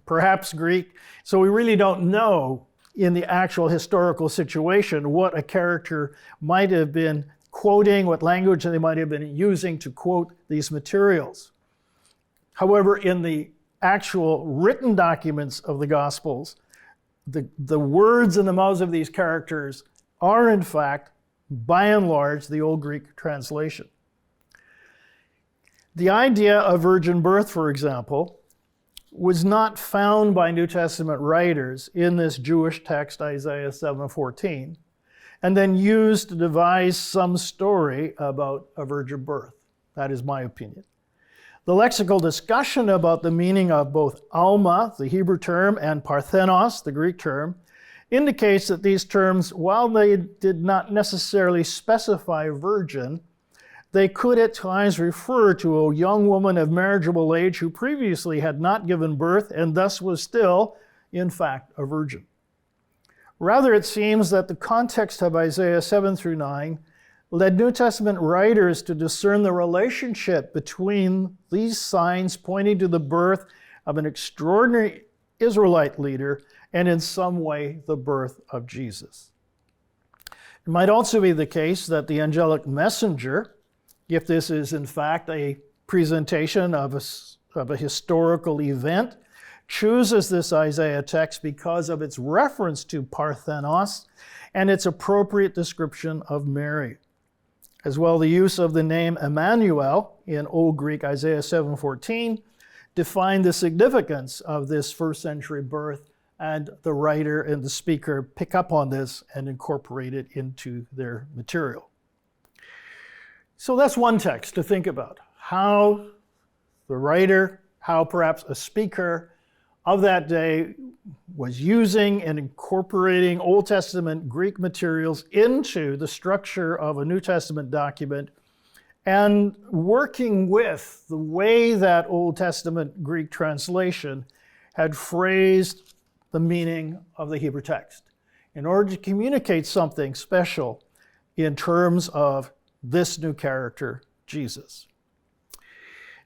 Speaker 2: perhaps Greek. So we really don't know in the actual historical situation what a character might have been quoting, what language they might have been using to quote these materials. However, in the actual written documents of the Gospels, the words in the mouths of these characters are in fact, by and large, the Old Greek translation. The idea of virgin birth, for example, was not found by New Testament writers in this Jewish text, Isaiah 7:14, and then used to devise some story about a virgin birth. That is my opinion. The lexical discussion about the meaning of both Alma, the Hebrew term, and Parthenos, the Greek term, indicates that these terms, while they did not necessarily specify virgin, they could at times refer to a young woman of marriageable age who previously had not given birth and thus was still, in fact, a virgin. Rather, it seems that the context of Isaiah 7 through 9 led New Testament writers to discern the relationship between these signs pointing to the birth of an extraordinary Israelite leader and in some way the birth of Jesus. It might also be the case that the angelic messenger, if this is in fact a presentation of of a historical event, chooses this Isaiah text because of its reference to Parthenos and its appropriate description of Mary. As well, the use of the name Emmanuel in Old Greek Isaiah 7:14 defined the significance of this first century birth, and the writer and the speaker pick up on this and incorporate it into their material. So that's one text to think about. How the writer, how perhaps a speaker of that day was using and incorporating Old Testament Greek materials into the structure of a New Testament document, and working with the way that Old Testament Greek translation had phrased the meaning of the Hebrew text in order to communicate something special in terms of this new character, Jesus.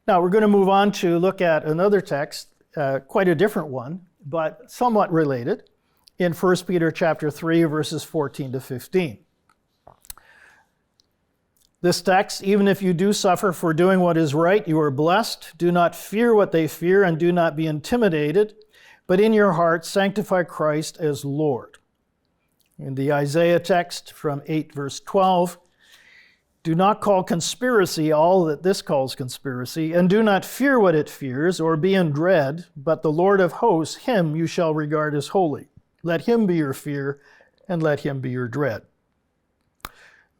Speaker 2: Now we're going to move on to look at another text, quite a different one, but somewhat related, in 1 Peter chapter 3, verses 14 to 15. This text, even if you do suffer for doing what is right, you are blessed. Do not fear what they fear, and do not be intimidated, but in your heart sanctify Christ as Lord. In the Isaiah text from 8 verse 12, do not call conspiracy all that this calls conspiracy, and do not fear what it fears, or be in dread, but the Lord of hosts, him you shall regard as holy. Let him be your fear, and let him be your dread.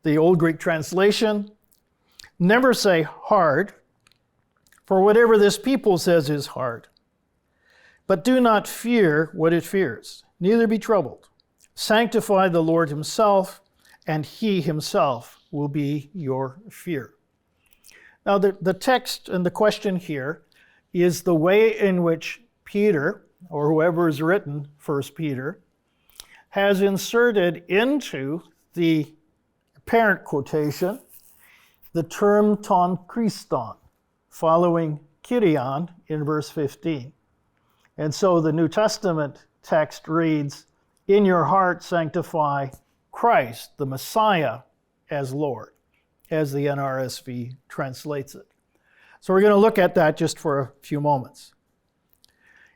Speaker 2: The Old Greek translation, never say hard, for whatever this people says is hard. But do not fear what it fears, neither be troubled. Sanctify the Lord himself, and he himself will be your fear. Now, the text and the question here is the way in which Peter, or whoever has written 1 Peter, has inserted into the parent quotation the term ton Christon, following Kyrion in verse 15. And so the New Testament text reads, in your heart sanctify Christ, the Messiah, as Lord, as the NRSV translates it. So we're going to look at that just for a few moments.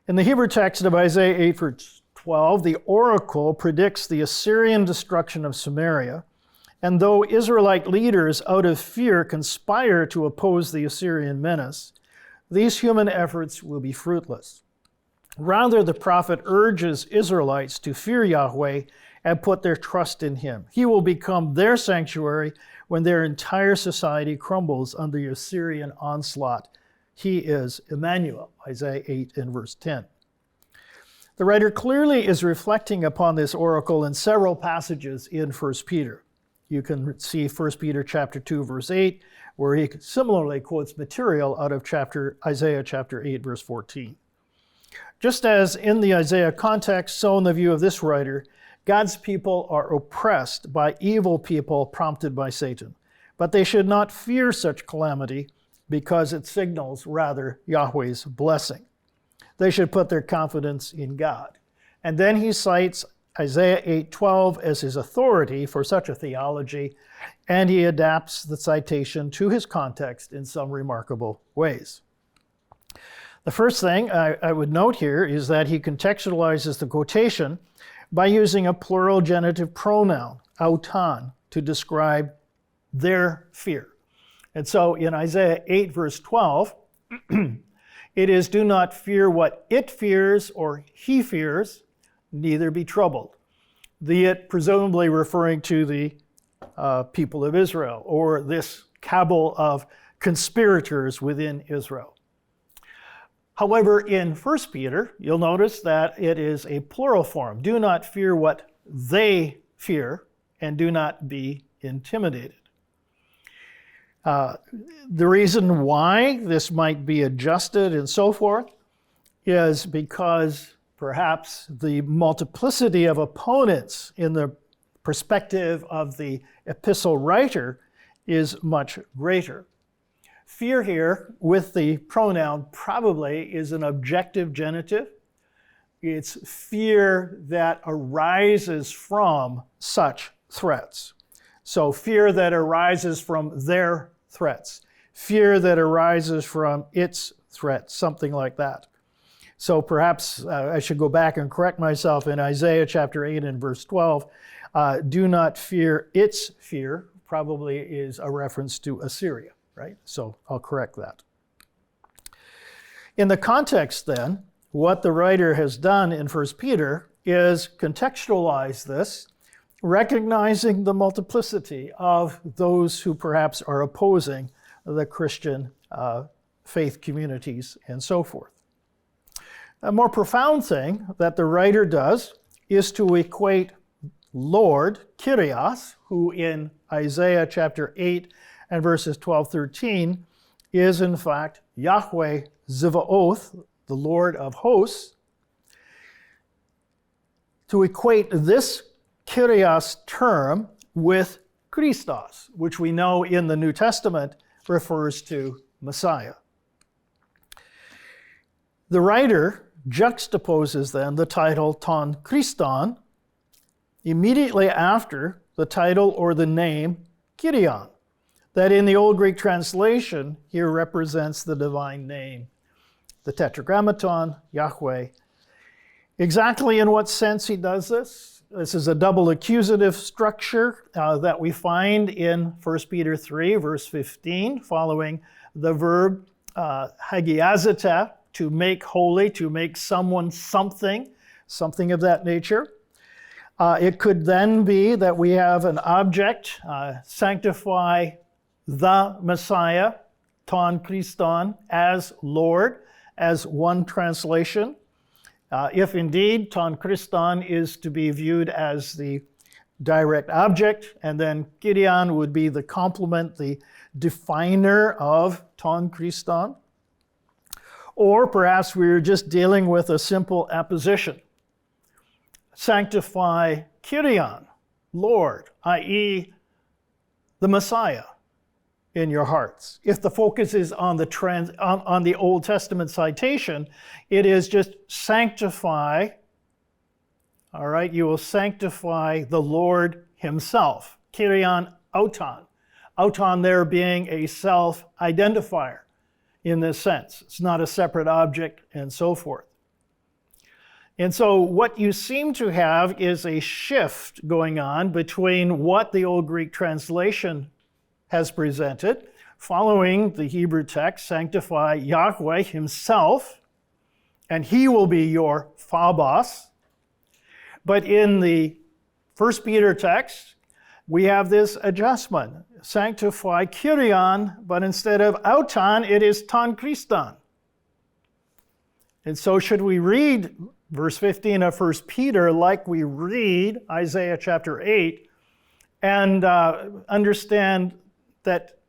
Speaker 2: In the Hebrew text of Isaiah 8 verse 12, the oracle predicts the Assyrian destruction of Samaria, and though Israelite leaders out of fear conspire to oppose the Assyrian menace, these human efforts will be fruitless. Rather, the prophet urges Israelites to fear Yahweh and put their trust in him. He will become their sanctuary when their entire society crumbles under the Assyrian onslaught. He is Emmanuel, Isaiah 8 and verse 10. The writer clearly is reflecting upon this oracle in several passages in 1 Peter. You can see 1 Peter chapter 2, verse 8, where he similarly quotes material out of Isaiah chapter 8, verse 14. Just as in the Isaiah context, so in the view of this writer, God's people are oppressed by evil people prompted by Satan. But they should not fear such calamity because it signals rather Yahweh's blessing. They should put their confidence in God. And then he cites Isaiah 8:12 as his authority for such a theology, and he adapts the citation to his context in some remarkable ways. The first thing I would note here is that he contextualizes the quotation by using a plural genitive pronoun, auton, to describe their fear. And so in Isaiah 8, verse 12, it is, do not fear what it fears or he fears, neither be troubled. The it presumably referring to the people of Israel, or this cabal of conspirators within Israel. However, in 1 Peter, you'll notice that it is a plural form. Do not fear what they fear, and do not be intimidated. The reason why this might be adjusted and so forth is because perhaps the multiplicity of opponents in the perspective of the epistle writer is much greater. Fear here with the pronoun probably is an objective genitive. It's fear that arises from such threats. So fear that arises from their threats. Fear that arises from its threat, something like that. So perhaps I should go back and correct myself. In Isaiah chapter 8 and verse 12, do not fear its fear, probably is a reference to Assyria, right? So I'll correct that. In the context then, what the writer has done in 1 Peter is contextualize this, recognizing the multiplicity of those who perhaps are opposing the Christian faith communities and so forth. A more profound thing that the writer does is to equate Lord, Kyrios, who in Isaiah chapter 8 and verses 12-13 is in fact Yahweh Zivaoth, the Lord of hosts, to equate this Kyrios term with Christos, which we know in the New Testament refers to Messiah. The writer juxtaposes then the title ton Christon immediately after the title or the name Kyrion, that in the Old Greek translation here represents the divine name, the Tetragrammaton, Yahweh. Exactly in what sense he does this? This is a double accusative structure that we find in 1 Peter 3, verse 15, following the verb hagiazeta, to make holy, to make someone something of that nature. It could then be that we have an object, sanctify the Messiah, ton Christon, as Lord, as one translation. If indeed ton Christon is to be viewed as the direct object, and then Kyrion would be the complement, the definer of ton Christon. Or perhaps we're just dealing with a simple apposition. Sanctify Kyrion, Lord, i.e. the Messiah, in your hearts. If the focus is on the Old Testament citation, it is just sanctify, all right? You will sanctify the Lord himself. Kyrion auton. Auton there being a self-identifier in this sense. It's not a separate object and so forth. And so what you seem to have is a shift going on between what the Old Greek translation has presented, following the Hebrew text, sanctify Yahweh himself, and he will be your Phobos. But in the 1 Peter text, we have this adjustment. Sanctify Kyrion, but instead of auton, it is ton Christon. And so should we read verse 15 of 1 Peter like we read Isaiah chapter 8 and understand that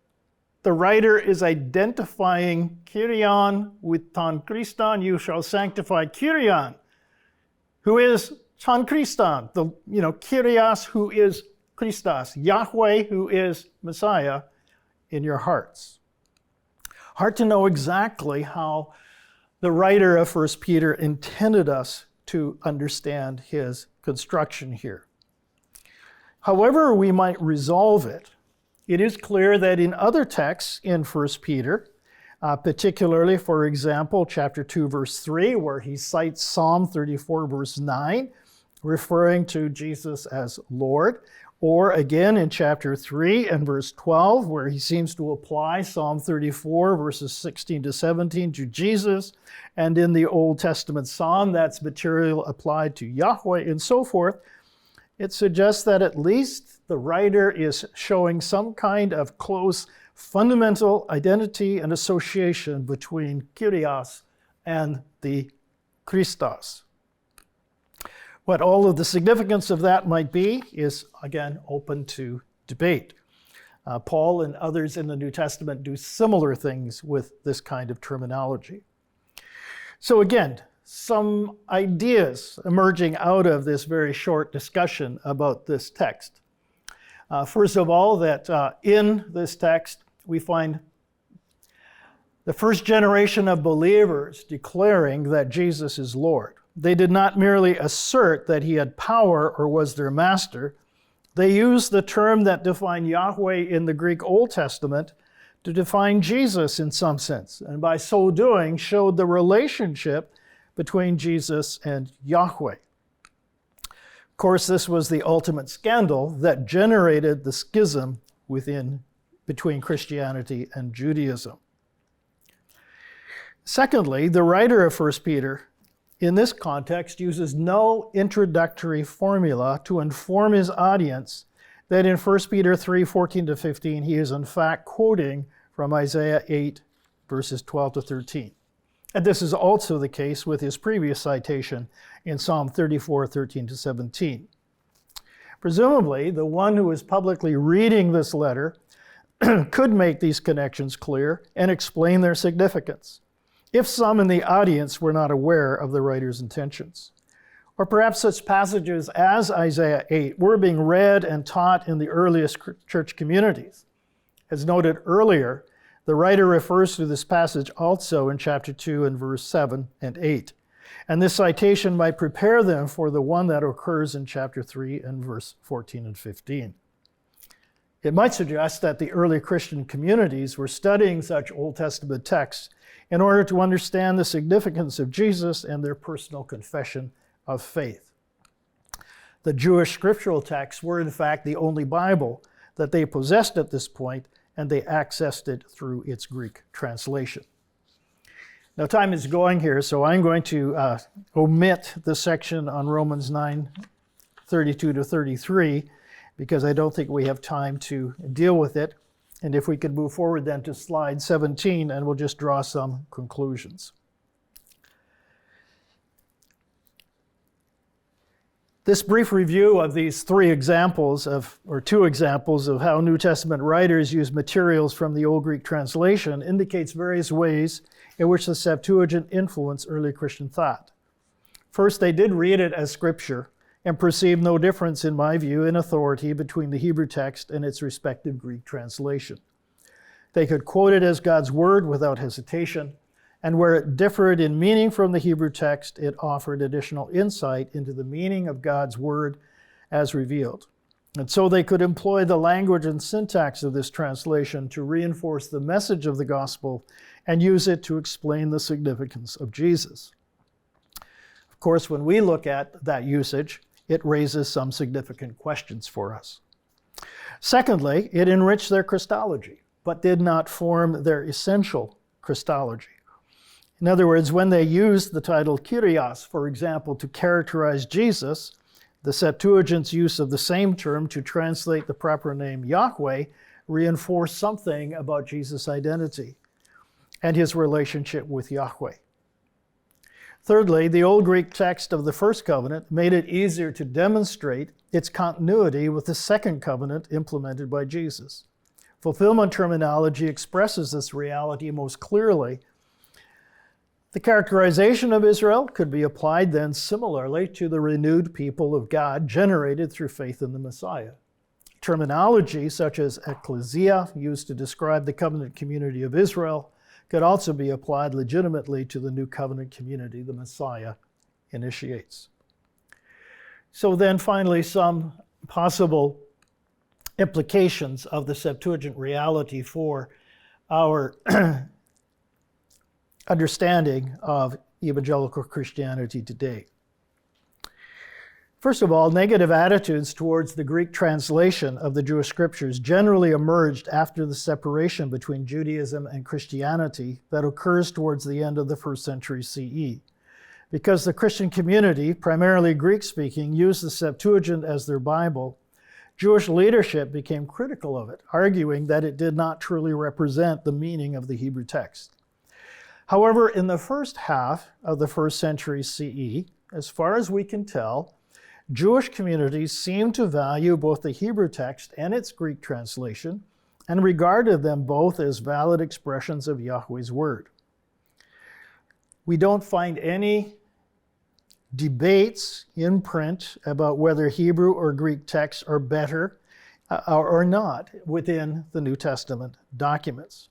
Speaker 2: the writer is identifying Kyrion with ton Christon? You shall sanctify Kyrion, who is ton Christon, the Kyrios, who is Christos, Yahweh, who is Messiah, in your hearts. Hard to know exactly how the writer of 1 Peter intended us to understand his construction here. However we might resolve it, it is clear that in other texts in 1 Peter, particularly, for example, chapter 2, verse 3, where he cites Psalm 34, verse 9, referring to Jesus as Lord, or again in chapter 3 and verse 12, where he seems to apply Psalm 34, verses 16 to 17 to Jesus, and in the Old Testament Psalm, that's material applied to Yahweh and so forth. It suggests that at least the writer is showing some kind of close fundamental identity and association between Kyrios and the Christos. What all of the significance of that might be is, again, open to debate. Paul and others in the New Testament do similar things with this kind of terminology. So again, some ideas emerging out of this very short discussion about this text. First of all, that in this text we find the first generation of believers declaring that Jesus is Lord. They did not merely assert that he had power or was their master. They used the term that defined Yahweh in the Greek Old Testament to define Jesus in some sense, and by so doing showed the relationship between Jesus and Yahweh. Of course, this was the ultimate scandal that generated the schism between Christianity and Judaism. Secondly, the writer of 1 Peter in this context uses no introductory formula to inform his audience that in 1 Peter 3:14-15 he is in fact quoting from Isaiah 8 verses 12 to 13. And this is also the case with his previous citation in Psalm 34:13-17. Presumably, the one who is publicly reading this letter could make these connections clear and explain their significance, if some in the audience were not aware of the writer's intentions. Or perhaps such passages as Isaiah 8 were being read and taught in the earliest church communities. As noted earlier, the writer refers to this passage also in chapter 2 and verse 7 and 8. And this citation might prepare them for the one that occurs in chapter 3 and verse 14 and 15. It might suggest that the early Christian communities were studying such Old Testament texts in order to understand the significance of Jesus and their personal confession of faith. The Jewish scriptural texts were in fact the only Bible that they possessed at this point, and they accessed it through its Greek translation. Now time is going here, so I'm going to omit the section on Romans 9:32-33 because I don't think we have time to deal with it. And if we could move forward then to slide 17, and we'll just draw some conclusions. This brief review of these two examples of how New Testament writers use materials from the Old Greek translation indicates various ways in which the Septuagint influenced early Christian thought. First, they did read it as scripture and perceived no difference, in my view, in authority between the Hebrew text and its respective Greek translation. They could quote it as God's word without hesitation, and where it differed in meaning from the Hebrew text, it offered additional insight into the meaning of God's word as revealed. And so they could employ the language and syntax of this translation to reinforce the message of the gospel and use it to explain the significance of Jesus. Of course, when we look at that usage, it raises some significant questions for us. Secondly, it enriched their Christology, but did not form their essential Christology. In other words, when they used the title Kyrios, for example, to characterize Jesus, the Septuagint's use of the same term to translate the proper name Yahweh reinforced something about Jesus' identity and his relationship with Yahweh. Thirdly, the Old Greek text of the First Covenant made it easier to demonstrate its continuity with the Second Covenant implemented by Jesus. Fulfillment terminology expresses this reality most clearly. The characterization of Israel could be applied then similarly to the renewed people of God generated through faith in the Messiah. Terminology such as ecclesia, used to describe the covenant community of Israel, could also be applied legitimately to the new covenant community the Messiah initiates. So then finally, some possible implications of the Septuagint reality for our understanding of evangelical Christianity today. First of all, negative attitudes towards the Greek translation of the Jewish scriptures generally emerged after the separation between Judaism and Christianity that occurs towards the end of the 1st century CE. Because the Christian community, primarily Greek-speaking, used the Septuagint as their Bible, Jewish leadership became critical of it, arguing that it did not truly represent the meaning of the Hebrew text. However, in the first half of the 1st century CE, as far as we can tell, Jewish communities seemed to value both the Hebrew text and its Greek translation and regarded them both as valid expressions of Yahweh's word. We don't find any debates in print about whether Hebrew or Greek texts are better or not within the New Testament documents.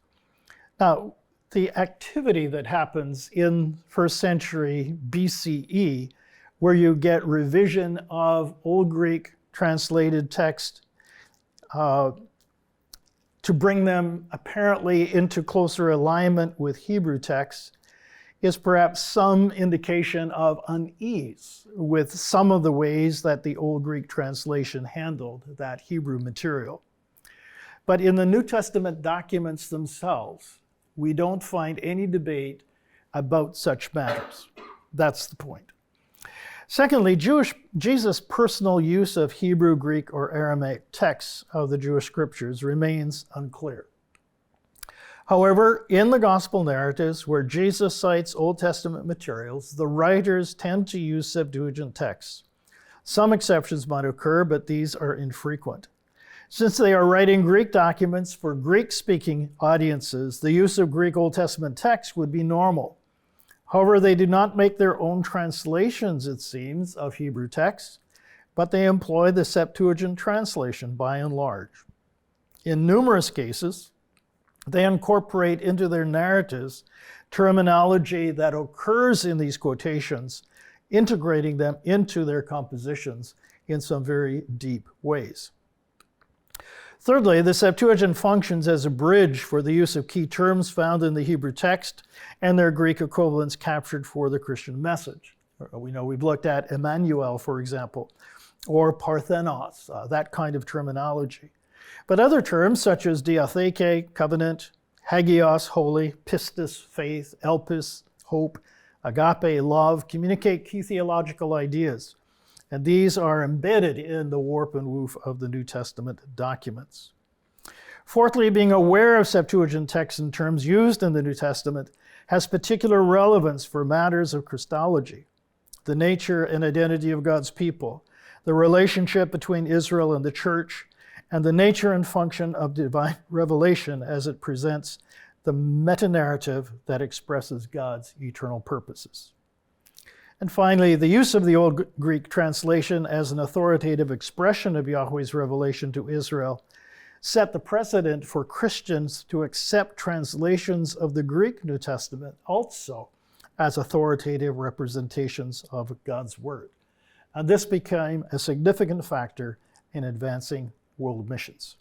Speaker 2: Now, the activity that happens in 1st century BCE, where you get revision of Old Greek translated text to bring them apparently into closer alignment with Hebrew texts is perhaps some indication of unease with some of the ways that the Old Greek translation handled that Hebrew material. But in the New Testament documents themselves, we don't find any debate about such matters. That's the point. Secondly, Jesus' personal use of Hebrew, Greek, or Aramaic texts of the Jewish scriptures remains unclear. However, in the gospel narratives where Jesus cites Old Testament materials, the writers tend to use Septuagint texts. Some exceptions might occur, but these are infrequent. Since they are writing Greek documents for Greek-speaking audiences, the use of Greek Old Testament texts would be normal. However, they do not make their own translations, it seems, of Hebrew texts, but they employ the Septuagint translation by and large. In numerous cases, they incorporate into their narratives terminology that occurs in these quotations, integrating them into their compositions in some very deep ways. Thirdly, the Septuagint functions as a bridge for the use of key terms found in the Hebrew text and their Greek equivalents captured for the Christian message. We know we've looked at Emmanuel, for example, or Parthenos, that kind of terminology. But other terms such as diatheke, covenant, hagios, holy, pistis, faith, elpis, hope, agape, love, communicate key theological ideas. And these are embedded in the warp and woof of the New Testament documents. Fourthly, being aware of Septuagint texts and terms used in the New Testament has particular relevance for matters of Christology, the nature and identity of God's people, the relationship between Israel and the church, and the nature and function of divine revelation as it presents the meta-narrative that expresses God's eternal purposes. And finally, the use of the Old Greek translation as an authoritative expression of Yahweh's revelation to Israel set the precedent for Christians to accept translations of the Greek New Testament also as authoritative representations of God's Word. And this became a significant factor in advancing world missions.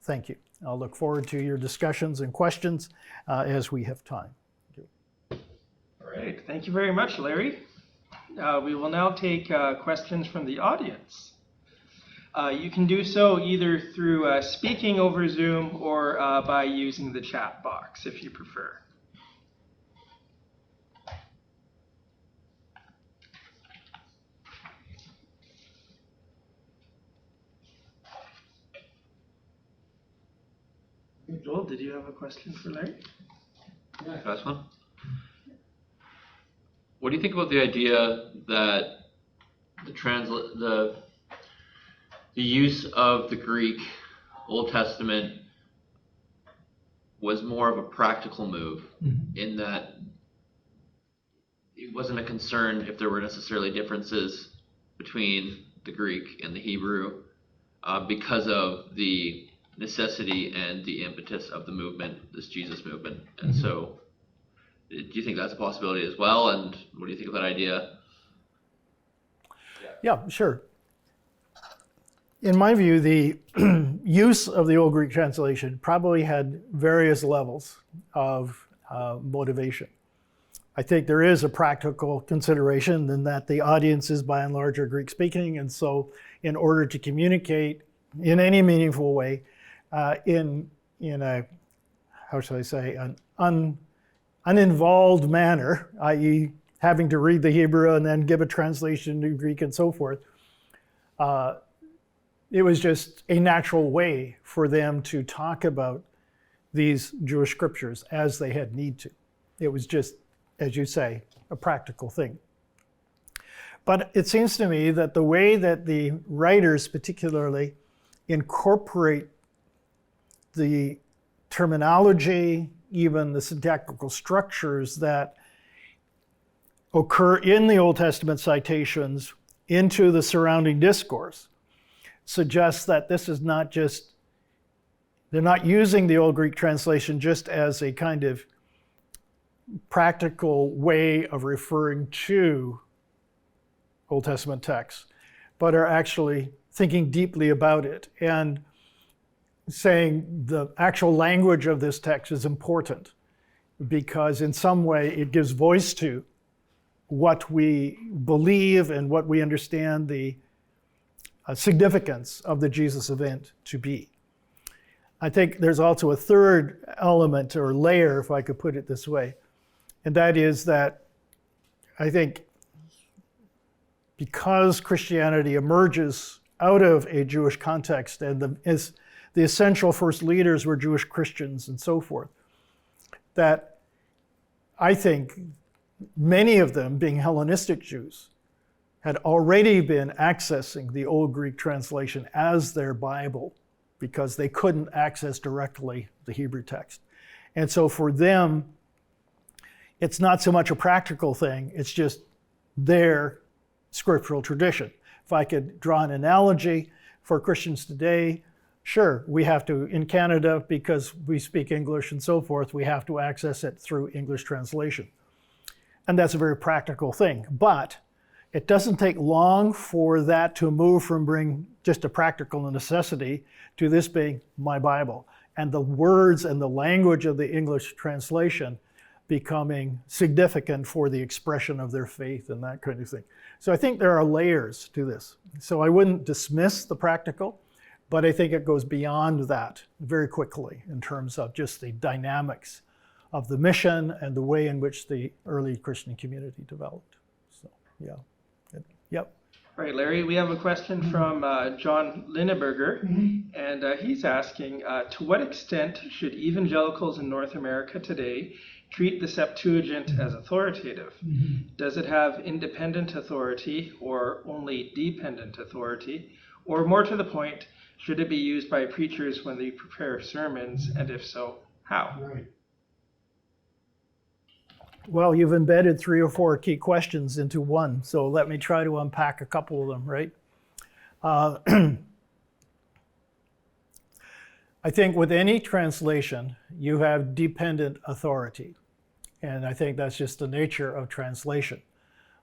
Speaker 2: Thank you. I'll look forward to your discussions and questions as we have time.
Speaker 1: All right, thank you very much, Larry. We will now take questions from the audience. You can do so either through speaking over Zoom or by using the chat box if you prefer. Joel, did you have a question for Larry?
Speaker 3: Yeah, first one. What do you think about the idea that the use of the Greek Old Testament was more of a practical move, in that it wasn't a concern if there were necessarily differences between the Greek and the Hebrew because of the necessity and the impetus of the movement, this Jesus movement. And so do you think that's a possibility as well? And what do you think of that idea?
Speaker 2: Yeah, sure. In my view, the use of the Old Greek translation probably had various levels of motivation. I think there is a practical consideration in that the audiences by and large are Greek speaking, and so in order to communicate in any meaningful way, in a, how shall I say, an uninvolved manner, i.e. having to read the Hebrew and then give a translation to Greek and so forth, it was just a natural way for them to talk about these Jewish scriptures as they had need to. It was just, as you say, a practical thing. But it seems to me that the way that the writers particularly incorporate the terminology, even the syntactical structures that occur in the Old Testament citations into the surrounding discourse suggests that this is not just, they're not using the Old Greek translation just as a kind of practical way of referring to Old Testament texts, but are actually thinking deeply about it. And saying the actual language of this text is important because in some way it gives voice to what we believe and what we understand the significance of the Jesus event to be. I think there's also a third element or layer, if I could put it this way, and that is that I think because Christianity emerges out of a Jewish context and the essential first leaders were Jewish Christians and so forth, that I think many of them, being Hellenistic Jews, had already been accessing the Old Greek translation as their Bible because they couldn't access directly the Hebrew text. And so for them, it's not so much a practical thing, it's just their scriptural tradition. If I could draw an analogy for Christians today, sure, we have to, in Canada, because we speak English and so forth, we have to access it through English translation. And that's a very practical thing. But it doesn't take long for that to move from being just a practical necessity to this being my Bible. And the words and the language of the English translation becoming significant for the expression of their faith and that kind of thing. So I think there are layers to this. So I wouldn't dismiss the practical, but I think it goes beyond that very quickly in terms of just the dynamics of the mission and the way in which the early Christian community developed. So, yeah. Yep.
Speaker 1: All right, Larry, we have a question from John Lineberger, and he's asking, to what extent should evangelicals in North America today treat the Septuagint as authoritative? Does it have independent authority or only dependent authority? Or more to the point, should it be used by preachers when they prepare sermons, and if so, how?
Speaker 2: Right. Well, you've embedded 3 or 4 key questions into one, so let me try to unpack a couple of them, right? I think with any translation, you have dependent authority, and I think that's just the nature of translation.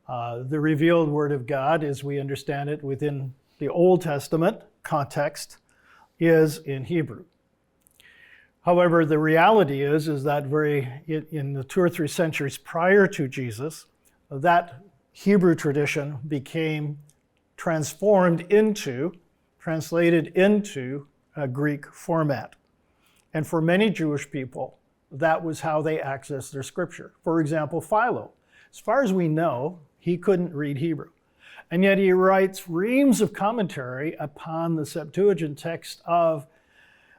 Speaker 2: The revealed Word of God, as we understand it within the Old Testament context, is in Hebrew. However, the reality is that in the 2 or 3 centuries prior to Jesus, that Hebrew tradition became translated into a Greek format. And for many Jewish people, that was how they accessed their scripture. For example, Philo. As far as we know, he couldn't read Hebrew. And yet he writes reams of commentary upon the Septuagint text of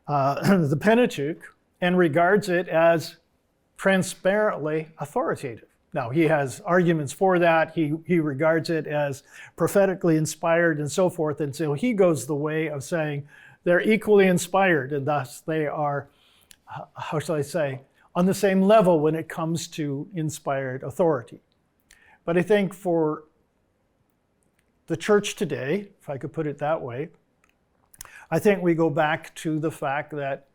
Speaker 2: the Pentateuch and regards it as transparently authoritative. Now, he has arguments for that. He regards it as prophetically inspired and so forth. And so he goes the way of saying they're equally inspired and thus they are, how shall I say, on the same level when it comes to inspired authority. But I think for the church today, if I could put it that way, I think we go back to the fact that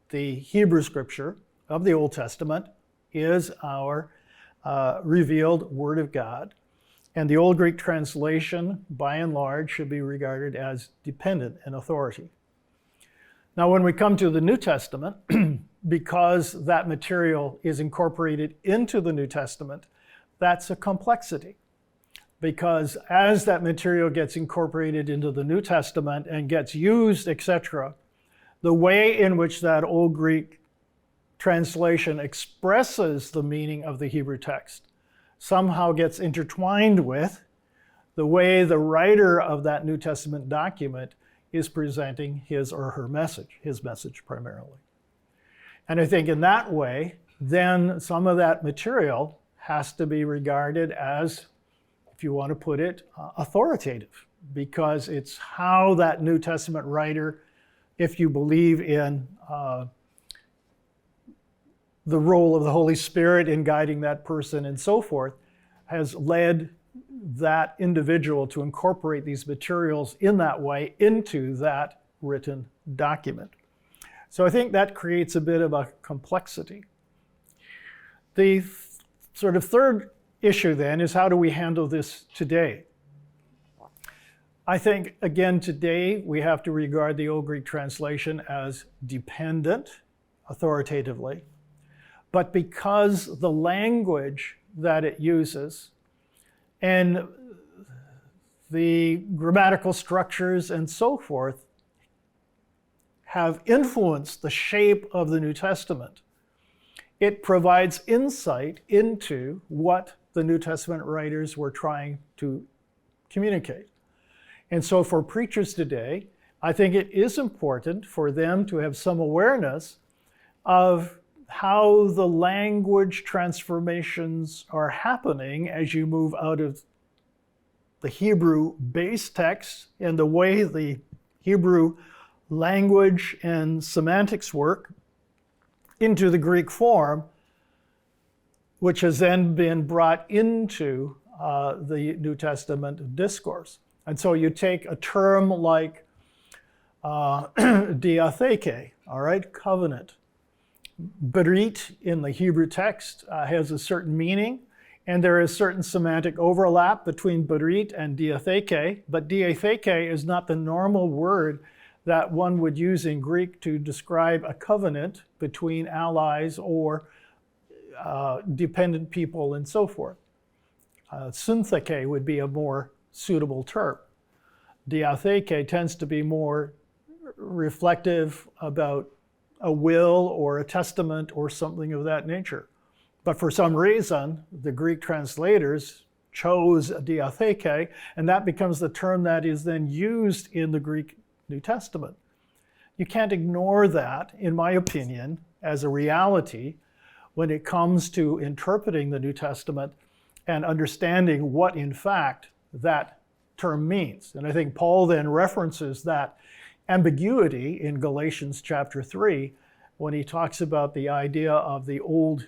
Speaker 2: the Hebrew scripture of the Old Testament is our revealed Word of God. And the Old Greek translation, by and large, should be regarded as dependent in authority. Now, when we come to the New Testament, because that material is incorporated into the New Testament, that's a complexity. Because as that material gets incorporated into the New Testament and gets used, etc., the way in which that Old Greek translation expresses the meaning of the Hebrew text somehow gets intertwined with the way the writer of that New Testament document is presenting his or her message, his message primarily. And I think in that way, then some of that material has to be regarded as, if you want to put it, authoritative, because it's how that New Testament writer, if you believe in the role of the Holy Spirit in guiding that person and so forth, has led that individual to incorporate these materials in that way into that written document. So I think that creates a bit of a complexity. The third issue then is how do we handle this today? I think, again, today we have to regard the Old Greek translation as dependent, authoritatively. But because the language that it uses and the grammatical structures and so forth have influenced the shape of the New Testament, it provides insight into what the New Testament writers were trying to communicate. And so for preachers today, I think it is important for them to have some awareness of how the language transformations are happening as you move out of the Hebrew base text and the way the Hebrew language and semantics work into the Greek form, which has then been brought into the New Testament discourse. And so you take a term like diatheke, all right, covenant. Berit in the Hebrew text has a certain meaning, and there is certain semantic overlap between berit and diatheke, but diatheke is not the normal word that one would use in Greek to describe a covenant between allies or dependent people and so forth. Syntheke would be a more suitable term. Diatheke tends to be more reflective about a will or a testament or something of that nature. But for some reason, the Greek translators chose diatheke, and that becomes the term that is then used in the Greek New Testament. You can't ignore that, in my opinion, as a reality when it comes to interpreting the New Testament and understanding what, in fact, that term means. And I think Paul then references that ambiguity in Galatians chapter 3 when he talks about the idea of the old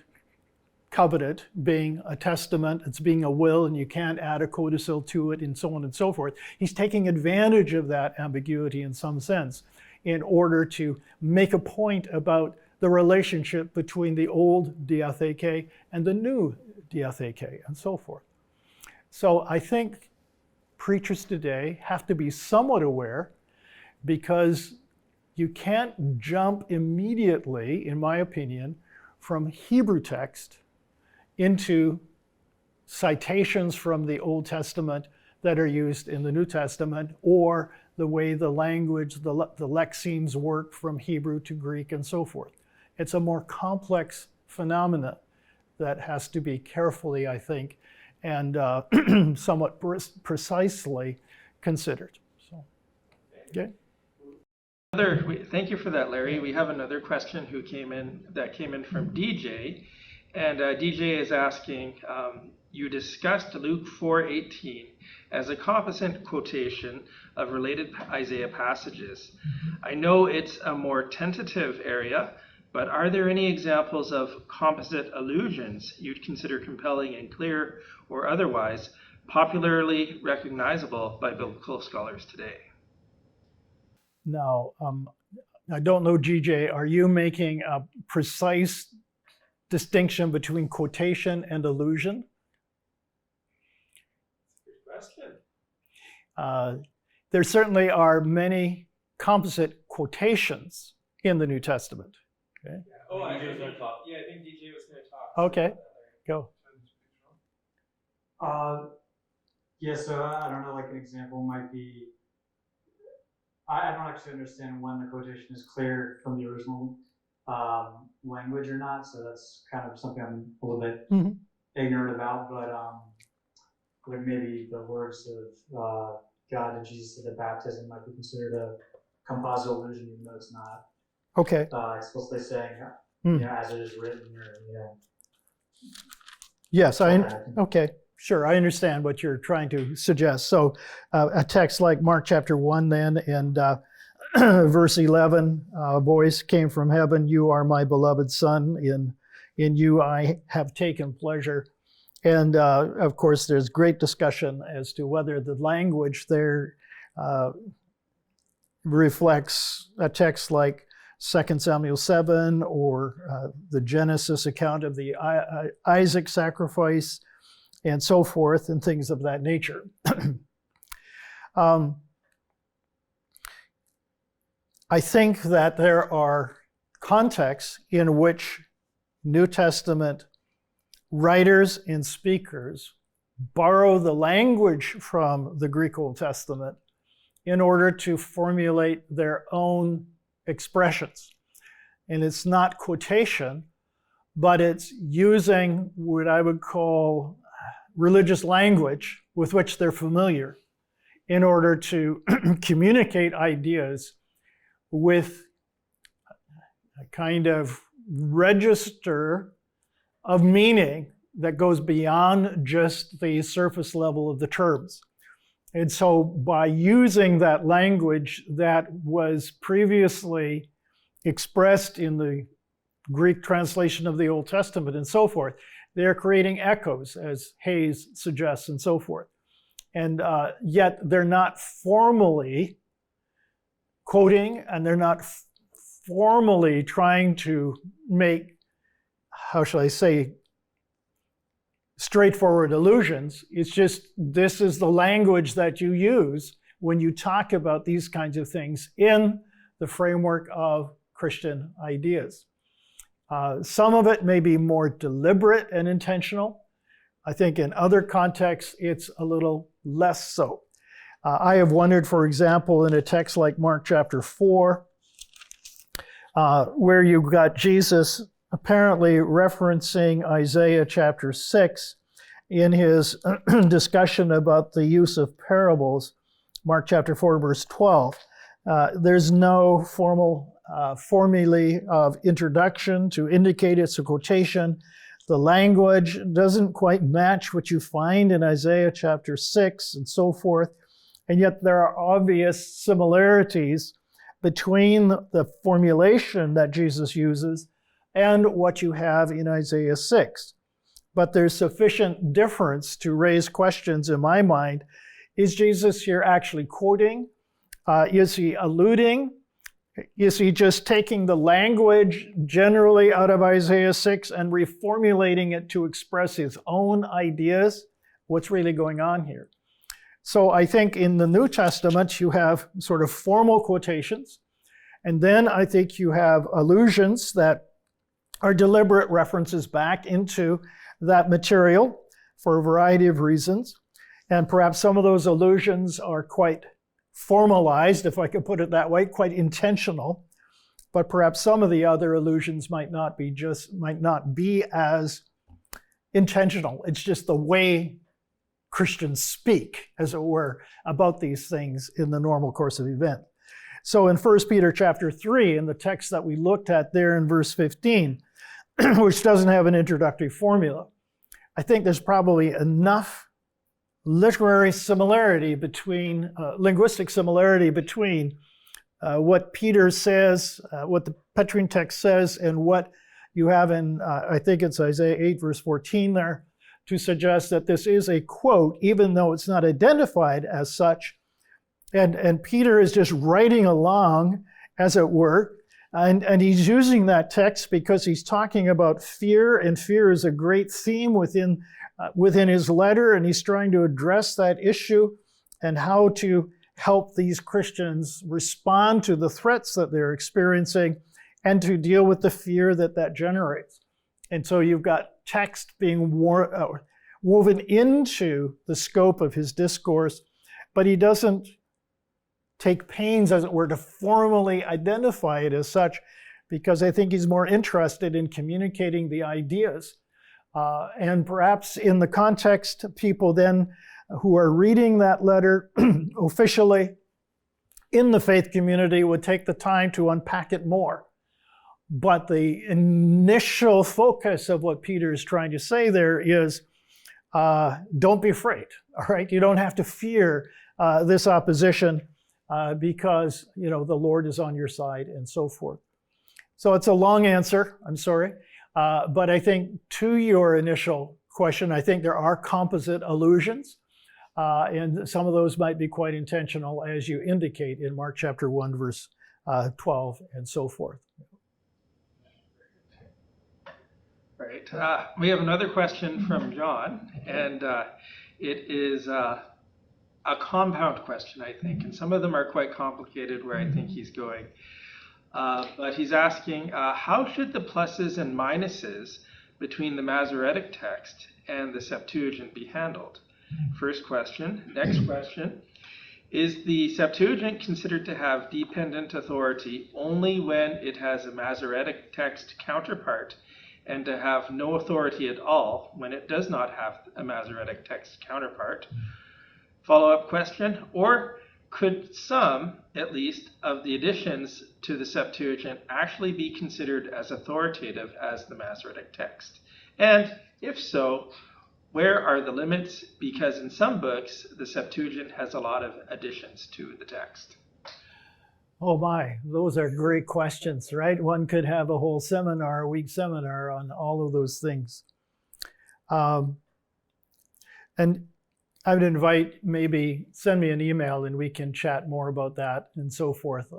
Speaker 2: covenant being a testament, it's being a will, and you can't add a codicil to it, and so on and so forth. He's taking advantage of that ambiguity in some sense in order to make a point about the relationship between the old diatheke and the new diatheke, and so forth. So I think preachers today have to be somewhat aware, because you can't jump immediately, in my opinion, from Hebrew text into citations from the Old Testament that are used in the New Testament, or the way the language, the lexemes work from Hebrew to Greek and so forth. It's a more complex phenomena that has to be carefully, I think, and somewhat precisely considered. So, okay.
Speaker 1: Thank you for that, Larry. We have another question that came in from DJ. And DJ is asking, you discussed Luke 4:18 as a composite quotation of related Isaiah passages. I know it's a more tentative area, but are there any examples of composite allusions you'd consider compelling and clear, or otherwise popularly recognizable by biblical scholars today?
Speaker 2: Now, I don't know, GJ, are you making a precise distinction between quotation and allusion?
Speaker 1: Good question.
Speaker 2: There certainly are many composite quotations in the New Testament. Okay.
Speaker 1: Oh, I think DJ was going to talk.
Speaker 2: Okay, go.
Speaker 4: Yeah, so I don't know, like an example might be, I don't actually understand when the quotation is clear from the original language or not, so that's kind of something I'm a little bit ignorant about, but like maybe the words of God and Jesus at the baptism might be considered a composite allusion, even though it's not
Speaker 2: Okay.
Speaker 4: explicitly saying, you know, as it is written, or, you know.
Speaker 2: Yes, okay, sure, I understand what you're trying to suggest. So a text like Mark chapter 1 then, and verse 11, voice came from heaven, you are my beloved son, in you I have taken pleasure. And of course, there's great discussion as to whether the language there reflects a text like 2 Samuel 7 or the Genesis account of the Isaac sacrifice and so forth, and things of that nature. I think that there are contexts in which New Testament writers and speakers borrow the language from the Greek Old Testament in order to formulate their own expressions. And it's not quotation, but it's using what I would call religious language with which they're familiar in order to communicate ideas with a kind of register of meaning that goes beyond just the surface level of the terms. And so by using that language that was previously expressed in the Greek translation of the Old Testament and so forth, they're creating echoes, as Hayes suggests, and so forth. And yet they're not formally quoting, and they're not formally trying to make, how shall I say, straightforward allusions. It's just, this is the language that you use when you talk about these kinds of things in the framework of Christian ideas. Some of it may be more deliberate and intentional. I think in other contexts, it's a little less so. I have wondered, for example, in a text like Mark chapter 4, where you've got Jesus apparently referencing Isaiah chapter 6 in his discussion about the use of parables, Mark chapter 4, verse 12. There's no formal formulae of introduction to indicate it's a quotation. The language doesn't quite match what you find in Isaiah chapter 6 and so forth. And yet there are obvious similarities between the formulation that Jesus uses and what you have in Isaiah 6. But there's sufficient difference to raise questions in my mind. Is Jesus here actually quoting? Is he alluding? Is he just taking the language generally out of Isaiah 6 and reformulating it to express his own ideas? What's really going on here? So I think in the New Testament, you have sort of formal quotations. And then I think you have allusions that are deliberate references back into that material for a variety of reasons. And perhaps some of those allusions are quite formalized, if I could put it that way, quite intentional. But perhaps some of the other allusions might not be as intentional. It's just the way Christians speak, as it were, about these things in the normal course of event. So in 1 Peter chapter 3, in the text that we looked at there in verse 15, which doesn't have an introductory formula, I think there's probably enough literary similarity between, linguistic similarity between what Peter says, what the Petrine text says, and what you have in, I think it's Isaiah 8, verse 14 there, to suggest that this is a quote, even though it's not identified as such. And Peter is just writing along, as it were, and he's using that text because he's talking about fear, and fear is a great theme within his letter, and he's trying to address that issue and how to help these Christians respond to the threats that they're experiencing and to deal with the fear that generates. And so you've got text being woven into the scope of his discourse, but he doesn't take pains, as it were, to formally identify it as such, because I think he's more interested in communicating the ideas. And perhaps in the context, people then who are reading that letter officially in the faith community would take the time to unpack it more. But the initial focus of what Peter is trying to say there is, don't be afraid, all right? You don't have to fear this opposition because, the Lord is on your side and so forth. So it's a long answer, I'm sorry. But I think to your initial question, I think there are composite allusions. And some of those might be quite intentional, as you indicate in Mark chapter 1, verse 12 and so forth.
Speaker 1: Right. We have another question from John, and it is, a compound question, I think, and some of them are quite complicated where I think he's going. But he's asking, how should the pluses and minuses between the Masoretic text and the Septuagint be handled? First question. Next question. Is the Septuagint considered to have dependent authority only when it has a Masoretic text counterpart, and to have no authority at all when it does not have a Masoretic text counterpart? Follow-up question. Or could some, at least, of the additions to the Septuagint actually be considered as authoritative as the Masoretic text? And if so, where are the limits? Because in some books, the Septuagint has a lot of additions to the text.
Speaker 2: Oh my, those are great questions, right? One could have a whole seminar, a week seminar on all of those things. And I would invite, maybe send me an email and we can chat more about that and so forth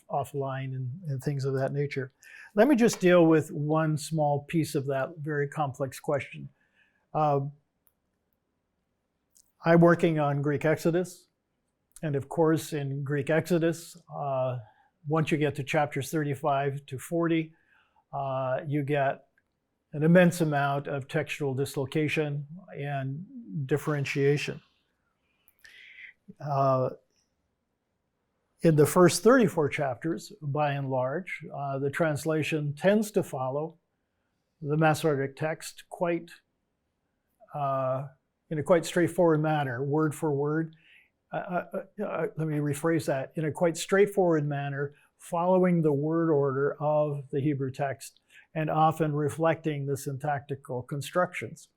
Speaker 2: offline and things of that nature. Let me just deal with one small piece of that very complex question. I'm working on Greek Exodus. And of course, in Greek Exodus, once you get to chapters 35 to 40, you get an immense amount of textual dislocation and differentiation. In the first 34 chapters, by and large, the translation tends to follow the Masoretic text in a quite straightforward manner, word for word. Let me rephrase that, in a quite straightforward manner, following the word order of the Hebrew text and often reflecting the syntactical constructions.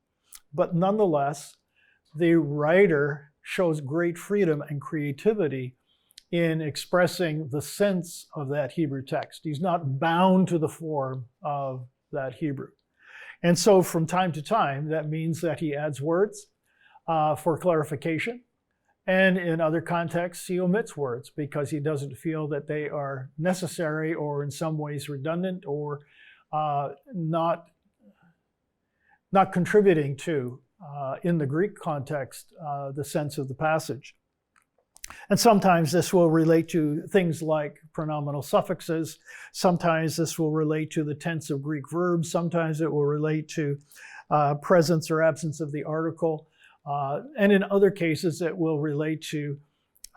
Speaker 2: But nonetheless, the writer shows great freedom and creativity in expressing the sense of that Hebrew text. He's not bound to the form of that Hebrew. And so from time to time, that means that he adds words for clarification. And in other contexts, he omits words because he doesn't feel that they are necessary or in some ways redundant or not contributing to, in the Greek context, the sense of the passage. And sometimes this will relate to things like pronominal suffixes. Sometimes this will relate to the tense of Greek verbs. Sometimes it will relate to presence or absence of the article. And in other cases, it will relate to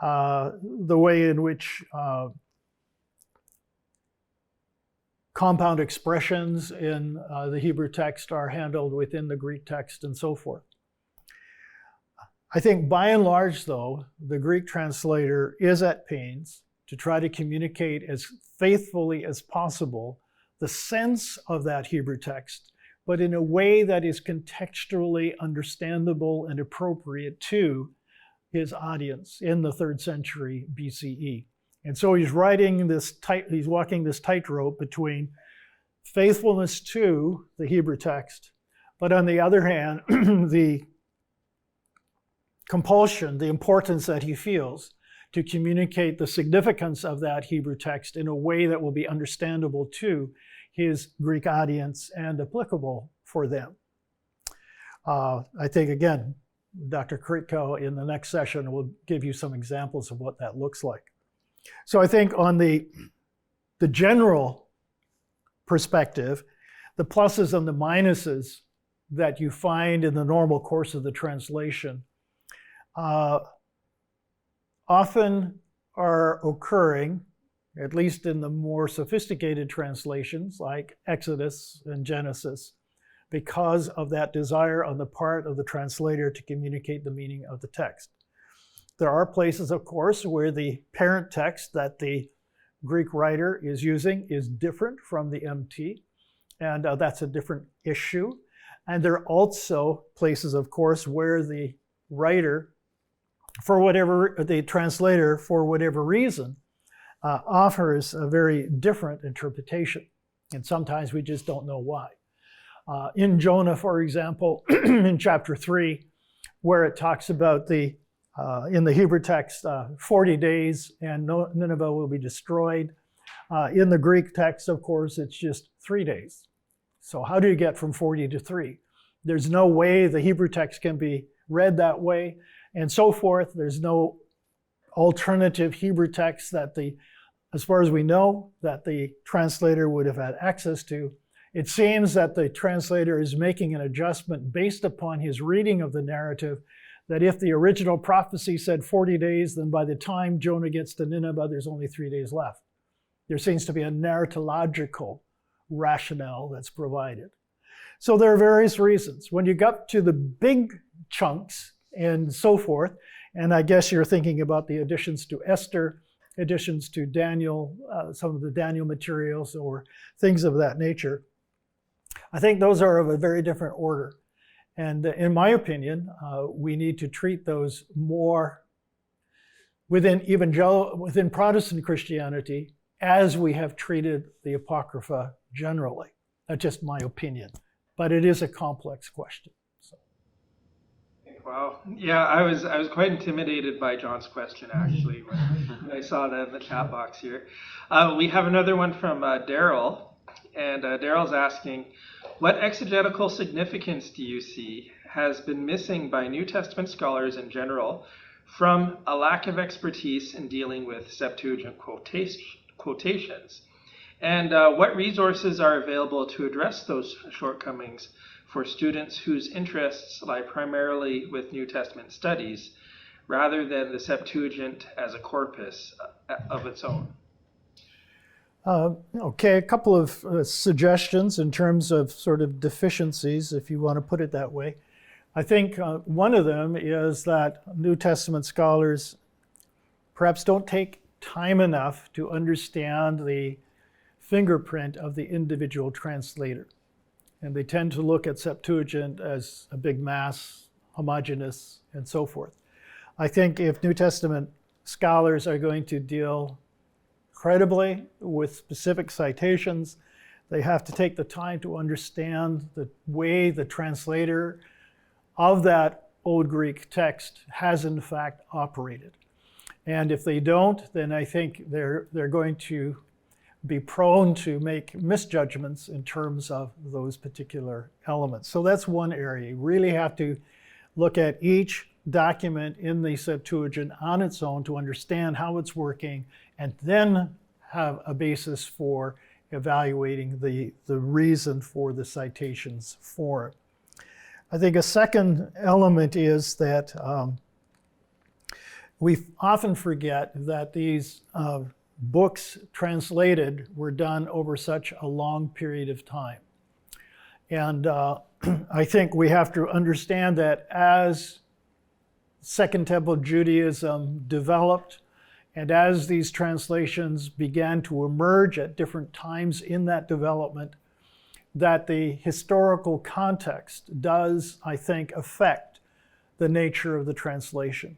Speaker 2: the way in which compound expressions in the Hebrew text are handled within the Greek text and so forth. I think by and large, though, the Greek translator is at pains to try to communicate as faithfully as possible the sense of that Hebrew text, but in a way that is contextually understandable and appropriate to his audience in the 3rd century BCE. And so he's walking this tightrope between faithfulness to the Hebrew text, but on the other hand, the compulsion, the importance that he feels to communicate the significance of that Hebrew text in a way that will be understandable to his Greek audience and applicable for them. I think, again, Dr. Kritko in the next session will give you some examples of what that looks like. So I think on the general perspective, the pluses and the minuses that you find in the normal course of the translation often are occurring, at least in the more sophisticated translations like Exodus and Genesis, because of that desire on the part of the translator to communicate the meaning of the text. There are places, of course, where the parent text that the Greek writer is using is different from the MT, and that's a different issue. And there are also places, of course, where the writer, the translator, for whatever reason, offers a very different interpretation. And sometimes we just don't know why. In Jonah, for example, in chapter 3, where it talks about in the Hebrew text, 40 days and Nineveh will be destroyed. In the Greek text, of course, it's just 3 days. So how do you get from 40 to 3? There's no way the Hebrew text can be read that way. and so forth. There's no alternative Hebrew text that as far as we know, that the translator would have had access to. It seems that the translator is making an adjustment based upon his reading of the narrative, that if the original prophecy said 40 days, then by the time Jonah gets to Nineveh, there's only 3 days left. There seems to be a narratological rationale that's provided. So there are various reasons. When you got to the big chunks and so forth, and I guess you're thinking about the additions to Esther, additions to Daniel, some of the Daniel materials or things of that nature, I think those are of a very different order. And in my opinion, we need to treat those more within Protestant Christianity as we have treated the Apocrypha generally. That's just my opinion. But it is a complex question. So.
Speaker 1: Wow. Yeah, I was quite intimidated by John's question, actually, when I saw that in the chat box here. We have another one from Daryl, and Daryl's asking, what exegetical significance do you see has been missing by New Testament scholars in general from a lack of expertise in dealing with Septuagint quotations? And what resources are available to address those shortcomings for students whose interests lie primarily with New Testament studies rather than the Septuagint as a corpus of its own?
Speaker 2: Okay, a couple of suggestions in terms of sort of deficiencies, if you want to put it that way. I think one of them is that New Testament scholars perhaps don't take time enough to understand the fingerprint of the individual translator. And they tend to look at Septuagint as a big mass, homogeneous, and so forth. I think if New Testament scholars are going to deal credibly with specific citations, they have to take the time to understand the way the translator of that Old Greek text has in fact operated. And if they don't, then I think they're going to be prone to make misjudgments in terms of those particular elements. So that's one area. You really have to look at each document in the Septuagint on its own to understand how it's working, and then have a basis for evaluating the reason for the citations for it. I think a second element is that we often forget that these books translated were done over such a long period of time. And I think we have to understand that as Second Temple Judaism developed, and as these translations began to emerge at different times in that development, that the historical context does, I think, affect the nature of the translation.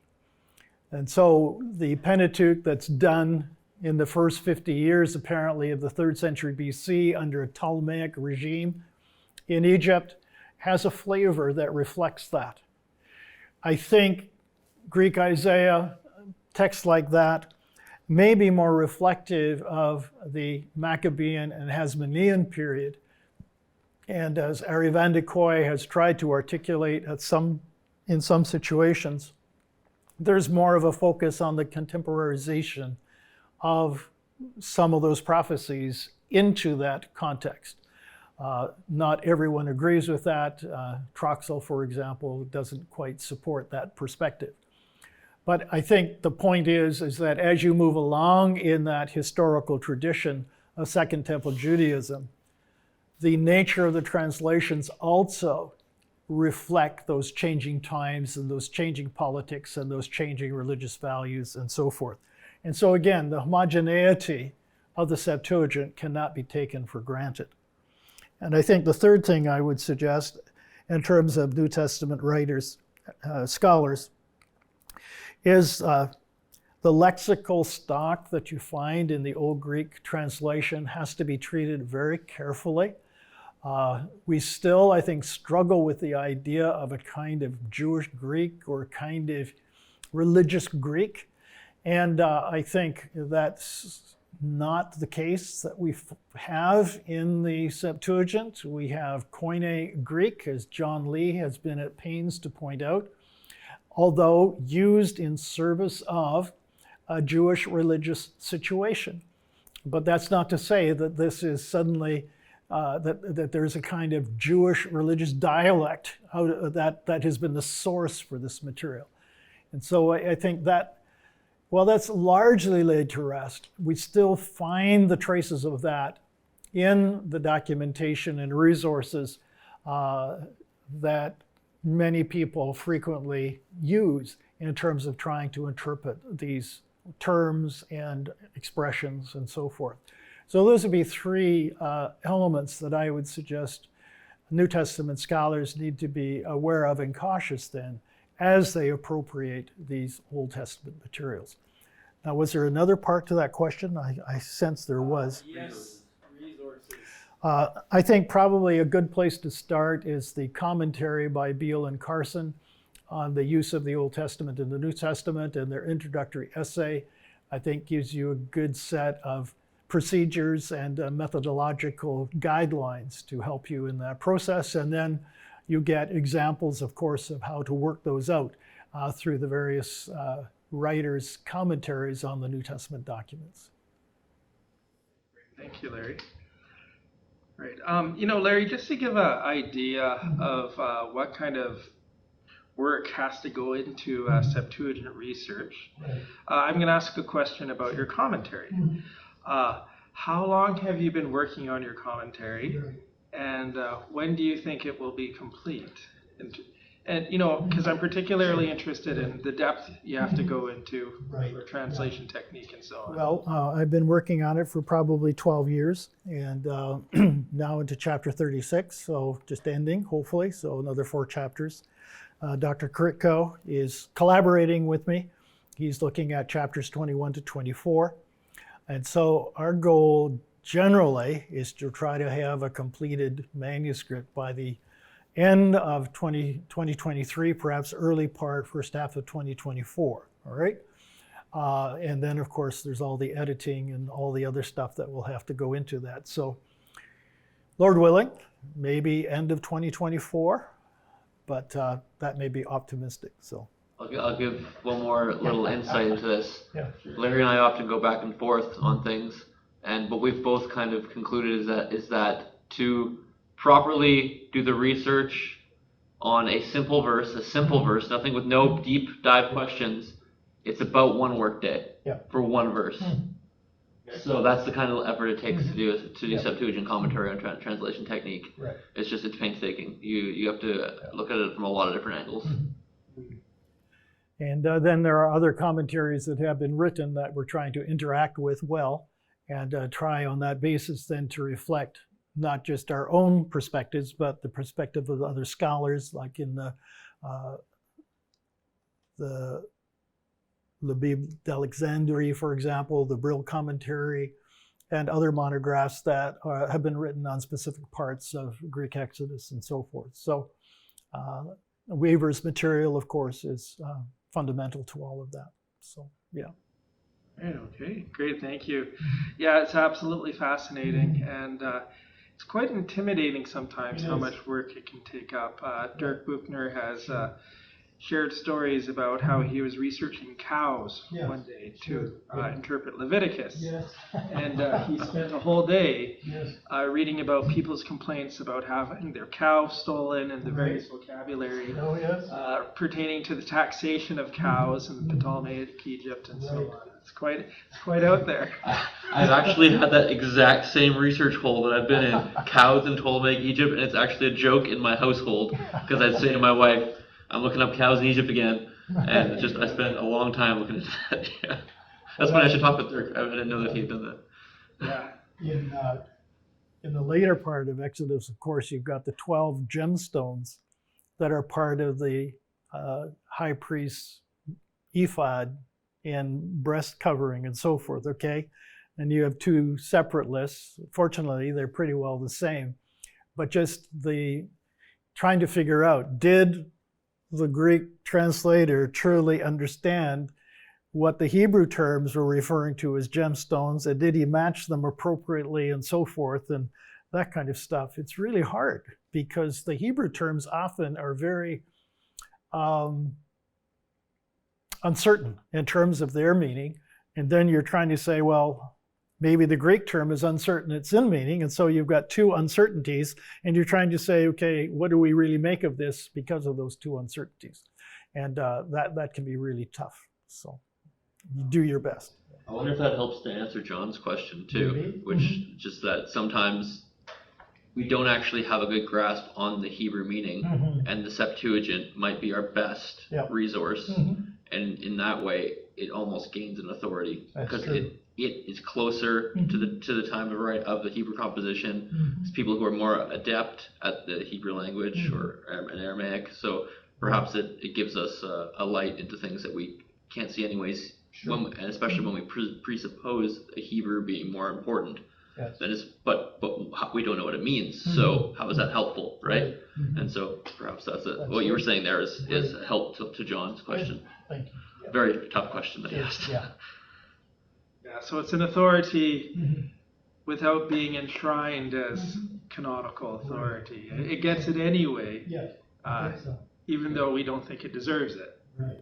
Speaker 2: And so the Pentateuch that's done in the first 50 years, apparently, of the 3rd century BC under a Ptolemaic regime in Egypt has a flavor that reflects that. I think Greek Isaiah, texts like that, may be more reflective of the Maccabean and Hasmonean period. And as Ari van de Kooi has tried to articulate in some situations, there's more of a focus on the contemporarization of some of those prophecies into that context. Not everyone agrees with that. Troxel, for example, doesn't quite support that perspective. But I think the point is that as you move along in that historical tradition of Second Temple Judaism, the nature of the translations also reflect those changing times and those changing politics and those changing religious values and so forth. And so again, the homogeneity of the Septuagint cannot be taken for granted. And I think the third thing I would suggest in terms of New Testament writers, scholars, is the lexical stock that you find in the Old Greek translation has to be treated very carefully. We still, I think, struggle with the idea of a kind of Jewish Greek or a kind of religious Greek. And I think that's not the case that we have in the Septuagint. We have Koine Greek, as John Lee has been at pains to point out. although used in service of a Jewish religious situation. But that's not to say that this is suddenly that there's a kind of Jewish religious dialect that has been the source for this material. And so I think that, while that's largely laid to rest, we still find the traces of that in the documentation and resources that many people frequently use in terms of trying to interpret these terms and expressions and so forth. So those would be three elements that I would suggest New Testament scholars need to be aware of and cautious then as they appropriate these Old Testament materials. Now, was there another part to that question? I sense there was.
Speaker 1: Yes, resources.
Speaker 2: I think probably a good place to start is the commentary by Beale and Carson on the use of the Old Testament and the New Testament, and their introductory essay, I think, gives you a good set of procedures and methodological guidelines to help you in that process. And then you get examples, of course, of how to work those out through the various writers' commentaries on the New Testament documents.
Speaker 1: Thank you, Larry. Right. Larry, just to give an idea of what kind of work has to go into Septuagint research, I'm going to ask a question about your commentary. How long have you been working on your commentary, and when do you think it will be complete? And because I'm particularly interested in the depth you have to go into for translation technique and so on.
Speaker 2: Well, I've been working on it for probably 12 years, and now into chapter 36, so just ending, hopefully, so another 4 chapters. Dr. Kritko is collaborating with me. He's looking at chapters 21 to 24. And so our goal generally is to try to have a completed manuscript by the end of 2023, perhaps first half of 2024, all right? And then, of course, there's all the editing and all the other stuff that will have to go into that. So, Lord willing, maybe end of 2024, but that may be optimistic, so.
Speaker 3: I'll give one more little insight into this.
Speaker 2: Yeah.
Speaker 3: Larry and I often go back and forth on things, and what we've both kind of concluded is that to properly do the research on a simple verse, nothing with no deep dive questions, it's about 1 workday for 1 verse. So that's the kind of effort it takes to do Septuagint commentary on translation technique.
Speaker 2: Right.
Speaker 3: It's painstaking. You have to look at it from a lot of different angles.
Speaker 2: And then there are other commentaries that have been written that we're trying to interact with well, and try on that basis then to reflect not just our own perspectives, but the perspective of other scholars, like in the Bible d'Alexandrie, for example, the Brill commentary, and other monographs that have been written on specific parts of Greek Exodus and so forth. So Weaver's material, of course, is fundamental to all of that. So, yeah.
Speaker 1: Right, okay, great, thank you. Yeah, it's absolutely fascinating, and it's quite intimidating sometimes how much work it can take up. Dirk Buchner has shared stories about how he was researching cows one day to interpret Leviticus. And he spent a whole day reading about people's complaints about having their cow stolen and the various vocabulary pertaining to the taxation of cows in the Ptolemaic Egypt and so on. It's quite out there.
Speaker 3: I've actually had that exact same research hole that I've been in, cows in Ptolemaic Egypt, and it's actually a joke in my household, because I'd say to my wife, I'm looking up cows in Egypt again, and I spent a long time looking at that. Yeah. That's when I should talk with Dirk. I didn't know that he'd done that.
Speaker 1: Yeah.
Speaker 2: In the later part of Exodus, of course, you've got the 12 gemstones that are part of the high priest's ephod and breast covering and so forth, okay? And you have 2 separate lists. Fortunately, they're pretty well the same. But just the trying to figure out, did the Greek translator truly understand what the Hebrew terms were referring to as gemstones, and did he match them appropriately and so forth, and that kind of stuff? It's really hard because the Hebrew terms often are very uncertain in terms of their meaning. And then you're trying to say, well, maybe the Greek term is uncertain it's in meaning. And so you've got two uncertainties, and you're trying to say, okay, what do we really make of this because of those two uncertainties? And that can be really tough. So you do your best.
Speaker 3: I wonder if that helps to answer John's question too, which just that sometimes we don't actually have a good grasp on the Hebrew meaning, and the Septuagint might be our best resource, and in that way it almost gains an authority because it is closer to the time of the Hebrew composition. It's people who are more adept at the Hebrew language or an Aramaic, so perhaps it gives us a light into things that we can't see anyways. And especially when we presuppose a Hebrew being more important, then but we don't know what it means. So how is that helpful, right? And so perhaps that's what you were saying there is a help to John's question.
Speaker 2: Thank you.
Speaker 3: Very tough question that he asked.
Speaker 1: Yeah, so it's an authority without being enshrined as canonical authority. It gets it anyway, even though we don't think it deserves it.
Speaker 2: Right.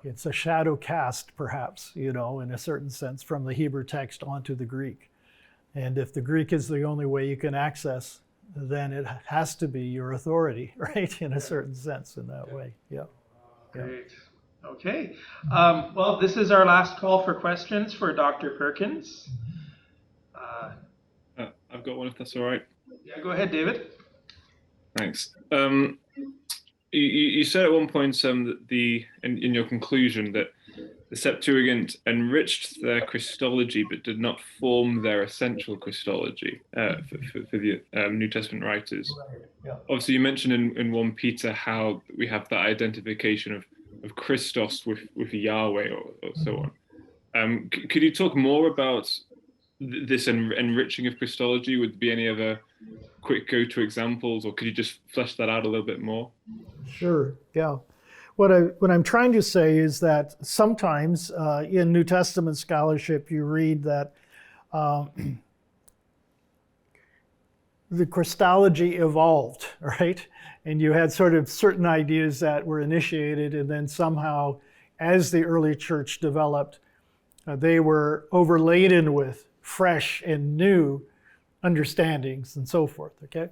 Speaker 2: It's a shadow cast, perhaps, in a certain sense, from the Hebrew text onto the Greek. And if the Greek is the only way you can access, then it has to be your authority, right? In a certain sense, in that way. Yeah.
Speaker 1: Great. Okay. Well, this is our last call for questions for Dr. Perkins.
Speaker 5: I've got one, if that's all right.
Speaker 1: Yeah, go ahead, David.
Speaker 5: Thanks. You said at one point that in your conclusion that the Septuagint enriched their Christology but did not form their essential Christology for the New Testament writers.
Speaker 2: Right. Yeah.
Speaker 5: Obviously, you mentioned in 1 Peter how we have that identification of Christos with Yahweh or so on. Could you talk more about this enriching of Christology? Would there be any other quick go-to examples, or could you just flesh that out a little bit more?
Speaker 2: Sure, yeah. What I'm trying to say is that sometimes in New Testament scholarship you read that the Christology evolved, right? And you had sort of certain ideas that were initiated, and then somehow, as the early church developed, they were overladen with fresh and new understandings and so forth, okay?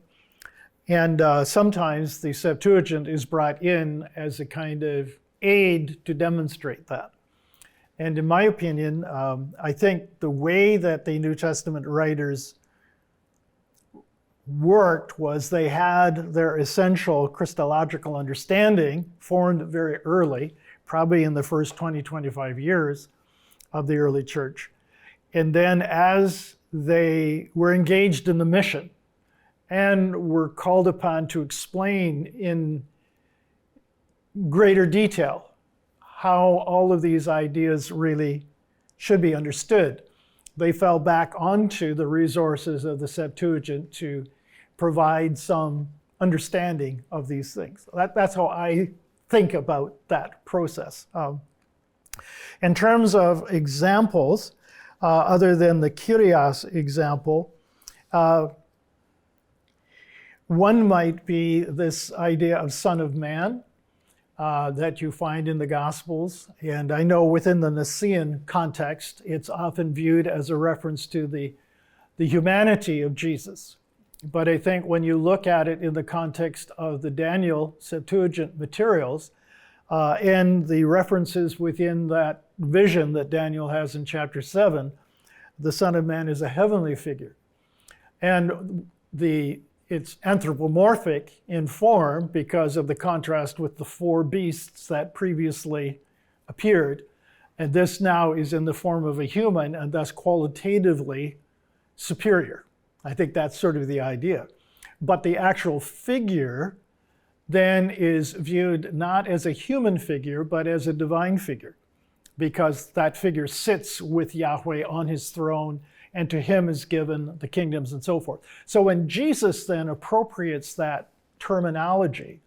Speaker 2: And sometimes the Septuagint is brought in as a kind of aid to demonstrate that. And in my opinion, I think the way that the New Testament writers worked was they had their essential Christological understanding formed very early, probably in the first 20, 25 years of the early church. And then as they were engaged in the mission and were called upon to explain in greater detail how all of these ideas really should be understood, they fell back onto the resources of the Septuagint to provide some understanding of these things. That's how I think about that process. In terms of examples, other than the Kyrios example, one might be this idea of Son of Man that you find in the Gospels. And I know within the Nicene context, it's often viewed as a reference to the humanity of Jesus. But I think when you look at it in the context of the Daniel Septuagint materials and the references within that vision that Daniel has in chapter 7, the Son of Man is a heavenly figure. And it's anthropomorphic in form because of the contrast with the 4 beasts that previously appeared. And this now is in the form of a human and thus qualitatively superior. I think that's sort of the idea. But the actual figure then is viewed not as a human figure, but as a divine figure, because that figure sits with Yahweh on his throne, and to him is given the kingdoms and so forth. So when Jesus then appropriates that terminology,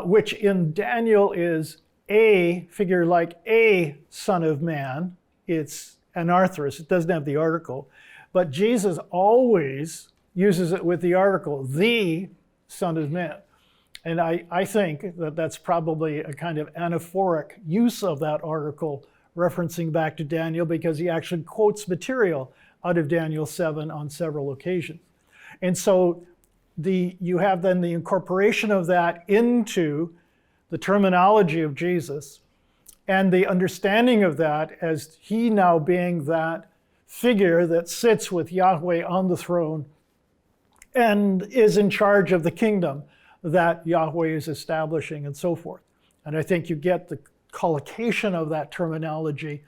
Speaker 2: which in Daniel is a figure like a Son of Man, it's anarthrous, it doesn't have the article, but Jesus always uses it with the article, the Son of Man. And I think that that's probably a kind of anaphoric use of that article referencing back to Daniel, because he actually quotes material out of Daniel 7 on several occasions. And so you have then the incorporation of that into the terminology of Jesus and the understanding of that as he now being that figure that sits with Yahweh on the throne and is in charge of the kingdom that Yahweh is establishing and so forth. And I think you get the collocation of that terminology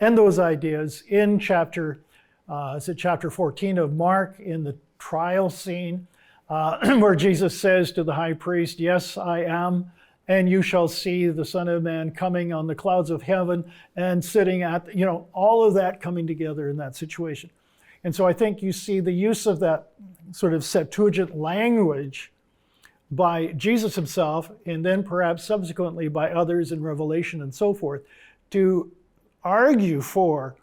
Speaker 2: and those ideas in chapter 14 of Mark, in the trial scene, where Jesus says to the high priest, "Yes, I am, and you shall see the Son of Man coming on the clouds of heaven and sitting at," all of that coming together in that situation. And so I think you see the use of that sort of Septuagint language by Jesus himself, and then perhaps subsequently by others in Revelation and so forth, to argue for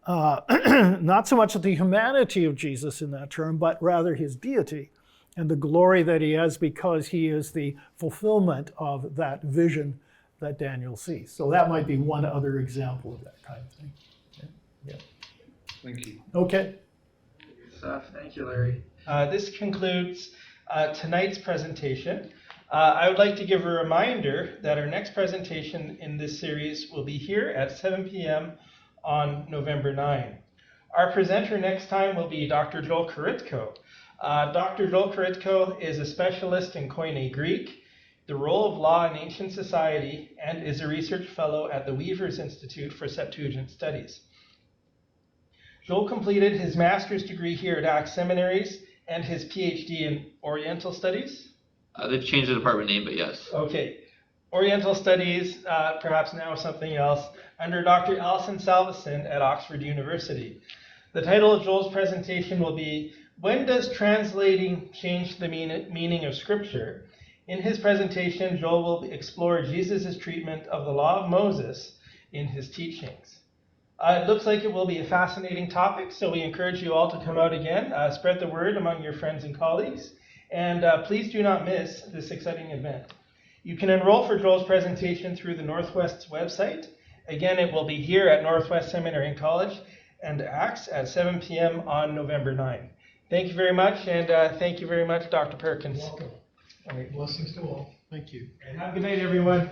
Speaker 2: not so much the humanity of Jesus in that term, but rather his deity and the glory that he has, because he is the fulfillment of that vision that Daniel sees. So that might be one other example of that kind of thing. Yeah.
Speaker 5: Thank you.
Speaker 2: Okay.
Speaker 1: Good stuff. Thank you, Larry. This concludes tonight's presentation. I would like to give a reminder that our next presentation in this series will be here at 7 p.m. on November 9. Our presenter next time will be Dr. Joel Korytko. Dr. Joel Korytko is a specialist in Koine Greek, the role of law in ancient society, and is a research fellow at the Weaver's Institute for Septuagint Studies. Joel completed his master's degree here at Acts Seminaries and his PhD in Oriental Studies.
Speaker 3: They've changed the department name, but yes.
Speaker 1: Okay. Oriental Studies, perhaps now something else, under Dr. Alison Salveson at Oxford University. The title of Joel's presentation will be, "When Does Translating Change the Meaning of Scripture?" In his presentation, Joel will explore Jesus' treatment of the law of Moses in his teachings. It looks like it will be a fascinating topic, so we encourage you all to come out again, spread the word among your friends and colleagues, and please do not miss this exciting event. You can enroll for Joel's presentation through the Northwest's website. Again, it will be here at Northwest Seminary and College and Acts at 7 p.m. on November 9. Thank you very much, and thank you very much, Dr. Perkins.
Speaker 2: Welcome.
Speaker 1: All right.
Speaker 2: Blessings to all. Thank you.
Speaker 1: And have a good night, everyone.